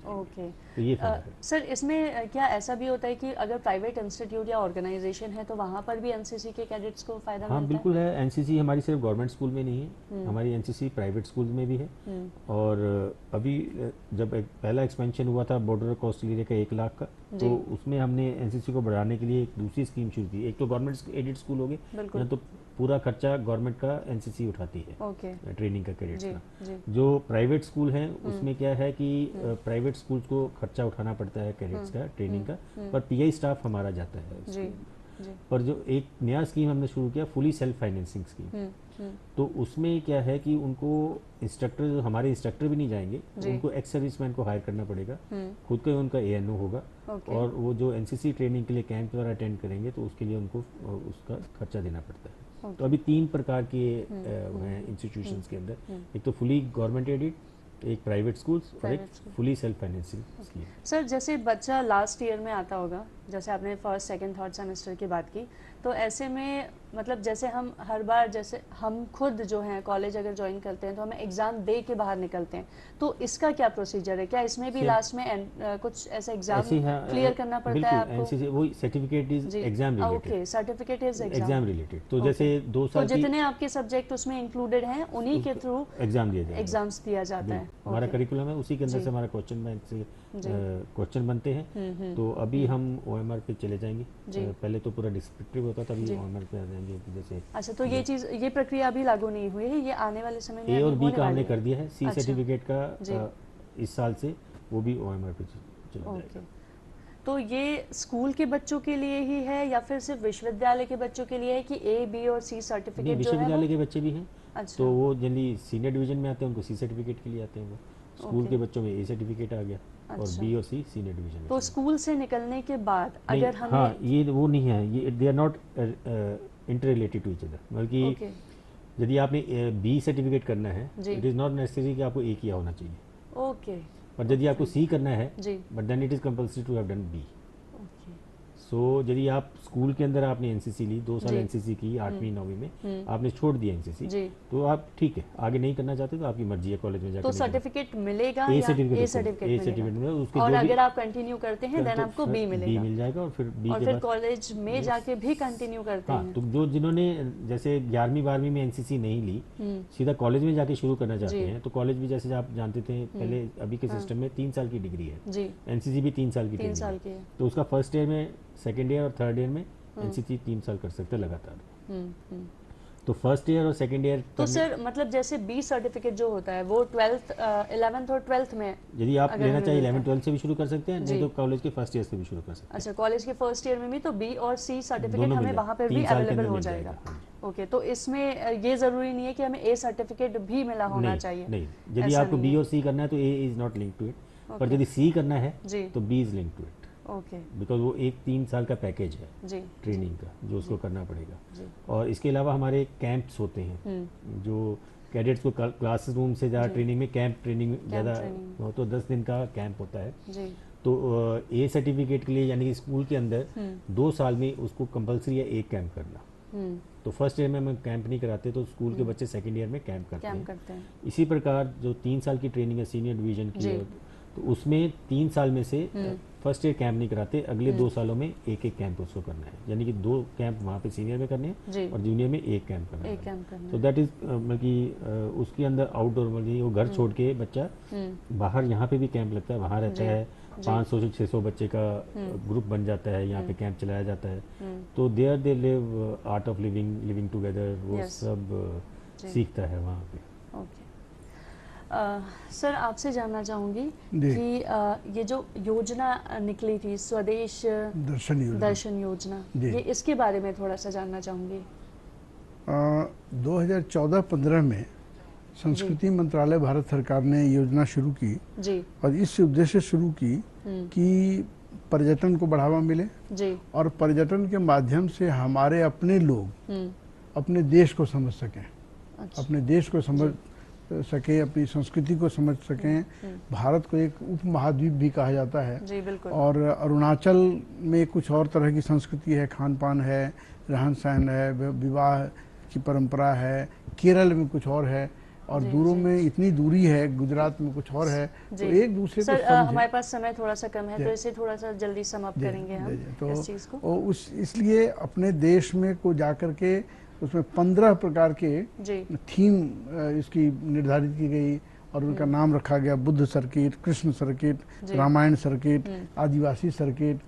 ओके। तो ये सर इसमें क्या ऐसा भी होता है कि अगर प्राइवेट इंस्टीट्यूट या ऑर्गेनाइजेशन है तो वहाँ पर भी एनसीसी के कैडेट्स को फायदा मिलता है? हाँ बिल्कुल है। एनसीसी हमारी सिर्फ गवर्नमेंट स्कूल में नहीं है, हमारी एनसीसी प्राइवेट स्कूल में भी है। और अभी जब एक पहला एक्सपेंशन हुआ था बॉर्डर कोस्टल एरिया का 1 लाख का, तो उसमें हमने एनसीसी को बढ़ाने के लिए एक दूसरी स्कीम शुरू की। एक तो गवर्नमेंट एडेड स्कूल हो गए, तो पूरा खर्चा गवर्नमेंट का एनसीसी उठाती है ट्रेनिंग का कैडेट्स का। जो प्राइवेट स्कूल है उसमें क्या है कि प्राइवेट स्कूल को खर्चा उठाना पड़ता है कैडेट्स का ट्रेनिंग का, पर पीआई स्टाफ हमारा जाता है। पर जो एक नया स्कीम हमने शुरू किया फुली सेल्फ फाइनेंसिंग स्कीम, तो उसमें क्या है कि उनको इंस्ट्रक्टर, हमारे इंस्ट्रक्टर भी नहीं जाएंगे, उनको एक्स सर्विसमैन को हायर करना पड़ेगा, खुद का उनका एएनओ होगा और वो जो एनसीसी ट्रेनिंग के लिए कैंप वगैरह अटेंड करेंगे तो उसके लिए उनको उसका खर्चा देना पड़ता है। तो अभी 3 प्रकार के हैं इंस्टीट्यूशंस के अंदर, एक तो फुली गवर्नमेंट एडेड, एक प्राइवेट स्कूल्स और एक fully self financing scheme. Sir जैसे बच्चा लास्ट ईयर में आता होगा, जैसे आपने फर्स्ट सेकंड थर्ड सेमेस्टर की बात की, तो ऐसे में मतलब जैसे हम हर बार, जैसे हम खुद जो हैं कॉलेज अगर ज्वाइन करते हैं तो हमें एग्ज़ाम दे के बाहर निकलते हैं, तो इसका क्या प्रोसीजर है? क्या इसमें भी लास्ट में कुछ ऐसा एग्ज़ाम क्लियर करना पड़ता है आपको? एनसीसी वही certificate is exam related. Okay, certificate is exam related. तो जैसे 2 साल तो जितने आपके सब्जेक्ट उसमें इंक्लूडेड हैं उन्हीं के थ्रू एग्जाम दिया जाता है, एग्जाम्स दिया जाता है। हमारा करिकुलम है, उसी के अंदर से हमारा क्वेश्चन बैंक से क्वेश्चन बनते हैं। तो अभी हम ओएमआर पे चले जाएंगे। पहले तो पूरा डिस्क्रिप्टिव होता था, अभी ओएमआर पे आ जाएंगे। जैसे अच्छा, तो ये प्रक्रिया अभी लागू नहीं हुई है, ये आने वाले समय में ए और बी का हमने कर दिया है। सी सर्टिफिकेट का इस साल से वो भी ओएमआर पे चला जाएगा। तो ये स्कूल के बच्चों के लिए ही है या फिर सिर्फ विश्वविद्यालय के बच्चों के लिए है कि ए, बी और सी सर्टिफिकेट जो है? विश्वविद्यालय के बच्चे भी हैं। अच्छा। तो वो जनरली सीनियर डिवीजन में आते हैं, उनको सी सर्टिफिकेट के लिए आते हैं। वो स्कूल के बच्चों में ए सर्टिफिकेट आ गया और बी और सी सीनियर डिवीजन में। तो स्कूल से निकलने के बाद अगर हम हाँ, ये वो नहीं है, ये they are not interrelated to each other. बल्कि यदि आपने बी सर्टिफिकेट करना है, इट इज नॉट नेसेसरी कि आपको ए किया होना चाहिए। ओके। पर यदि आपको सी करना है, but then it is compulsory to have done be. So यदि आप स्कूल के अंदर आपने एनसीसी ली, 2 साल एनसीसी की 8वीं 9वीं में, आपने छोड़ दिया एनसीसी, तो आप ठीक है, आगे नहीं करना चाहते तो आपकी मर्जी है कॉलेज में जाकर। तो सर्टिफिकेट मिलेगा ए या सर्टिफिकेट मिलेगा, उसके और अगर आप कंटिन्यू करते हैं देन आपको बी मिलेगा। बी मिल जाएगा और फिर बी और फिर कॉलेज में जाके भी कंटिन्यू करते हैं। तो जो जिन्होंने जैसे 11वीं 12वीं में एनसीसी नहीं ली, सीधा कॉलेज में जाके शुरू करना चाहते हैं, तो कॉलेज भी जैसे आप जानते थे पहले, अभी के सिस्टम में 3 साल की डिग्री है। एनसीसी भी 3 साल की ट्रेनिंग है। तो उसका फर्स्ट ईयर में, सेकेंड ईयर और थर्ड ईयर में एनसीसी 3 साल कर सकते हैं लगातार। तो फर्स्ट ईयर और सेकंड ईयर तो सर मतलब जैसे बी सर्टिफिकेट जो होता है वो 12th 11th और 12th में, यदि आप लेना चाहिए 11 12 से भी शुरू कर सकते हैं, नहीं तो कॉलेज के फर्स्ट ईयर से भी शुरू कर सकते हैं। अच्छा, कॉलेज के फर्स्ट ईयर में भी तो बी और सी सर्टिफिकेट हमें वहाँ पर भी अवेलेबल हो जाएगा। ओके, तो इसमें ये जरूरी नहीं है कि हमें ए सर्टिफिकेट भी मिला होना चाहिए। नहीं, यदि आपको बी और सी करना है तो A is not link to it, पर यदि सी करना है तो B is link to it. Okay, because वो एक 3 साल का पैकेज है ट्रेनिंग का जो उसको करना पड़ेगा। और इसके अलावा हमारे कैंप्स होते हैं, जो कैडेट्स को क्लासरूम से ज़्यादा ट्रेनिंग में कैंप ट्रेनिंग ज़्यादा हो, तो 10 दिन का कैंप होता है। तो ए सर्टिफिकेट के लिए यानी कि स्कूल के अंदर 2 साल में उसको कंपलसरी है एक कैंप करना। तो फर्स्ट ईयर में हम कैंप नहीं कराते, तो स्कूल के बच्चे सेकेंड ईयर में कैंप करते हैं। इसी प्रकार जो 3 साल की ट्रेनिंग है सीनियर डिवीजन की, तो उसमें 3 साल में से फर्स्ट ईयर कैंप नहीं कराते, अगले 2 सालों में एक कैंप उसको करना है, यानी कि 2 कैंप वहाँ पे सीनियर में करने हैं और जूनियर में एक कैंप करना है। तो दैट इज मतलब उसके अंदर आउटडोर, मतलब वो घर छोड़ के बच्चा बाहर, यहाँ पे भी कैंप लगता है, वहाँ रहता है, 500 से 600 बच्चे का ग्रुप बन जाता है, यहाँ पे कैंप चलाया जाता है। तो there they live art of living together, वो सब सीखता है वहाँ पे। सर आपसे जानना चाहूँगी कि ये जो योजना निकली थी स्वदेश दर्शन योजना, ये इसके बारे में थोड़ा सा जानना चाहूँगी। 2014-15 में संस्कृति मंत्रालय भारत सरकार ने योजना शुरू की और इस उद्देश्य से शुरू की कि पर्यटन को बढ़ावा मिले और पर्यटन के माध्यम से हमारे अपने लोग अपने देश को समझ सकें, अपने देश को समझ सके, अपनी संस्कृति को समझ सकें। भारत को एक उपमहाद्वीप भी कहा जाता है। जी बिल्कुल। और अरुणाचल में कुछ और तरह की संस्कृति है, खान पान है, रहन सहन है, विवाह की परंपरा है, केरल में कुछ और है और दूरों में इतनी दूरी है, गुजरात में कुछ और है। तो एक दूसरे को समझे। हमारे पास समय थोड़ा सा कम है, तो इसे थोड़ा सा जल्दी समाप्त करेंगे हम इस चीज को। इसलिए अपने देश में को जाकर के उसमें 15 प्रकार के थीम इसकी निर्धारित की गई और उनका नाम रखा गया Buddha circuit, Krishna circuit, Ramayana circuit, आदिवासी सर्किट,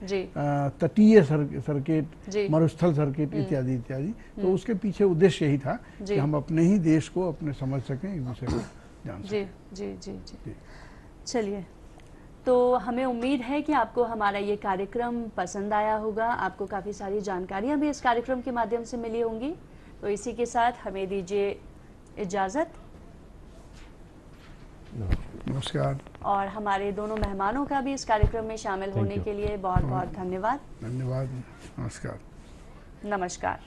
तटीय सर्किट, मरुस्थल सर्किट इत्यादि इत्यादि। तो उसके पीछे उद्देश्य यही था कि हम अपने ही देश को अपने समझ सकें, एक दूसरे को जान सकें। जी जी जी। चलिए, तो हमें उम्मीद है कि आपको हमारा ये कार्यक्रम पसंद आया होगा, आपको काफ़ी सारी जानकारियाँ भी इस कार्यक्रम के माध्यम से मिली होंगी। तो इसी के साथ हमें दीजिए इजाज़त। नमस्कार। और हमारे दोनों मेहमानों का भी इस कार्यक्रम में शामिल होने के लिए बहुत बहुत धन्यवाद। धन्यवाद। नमस्कार। नमस्कार।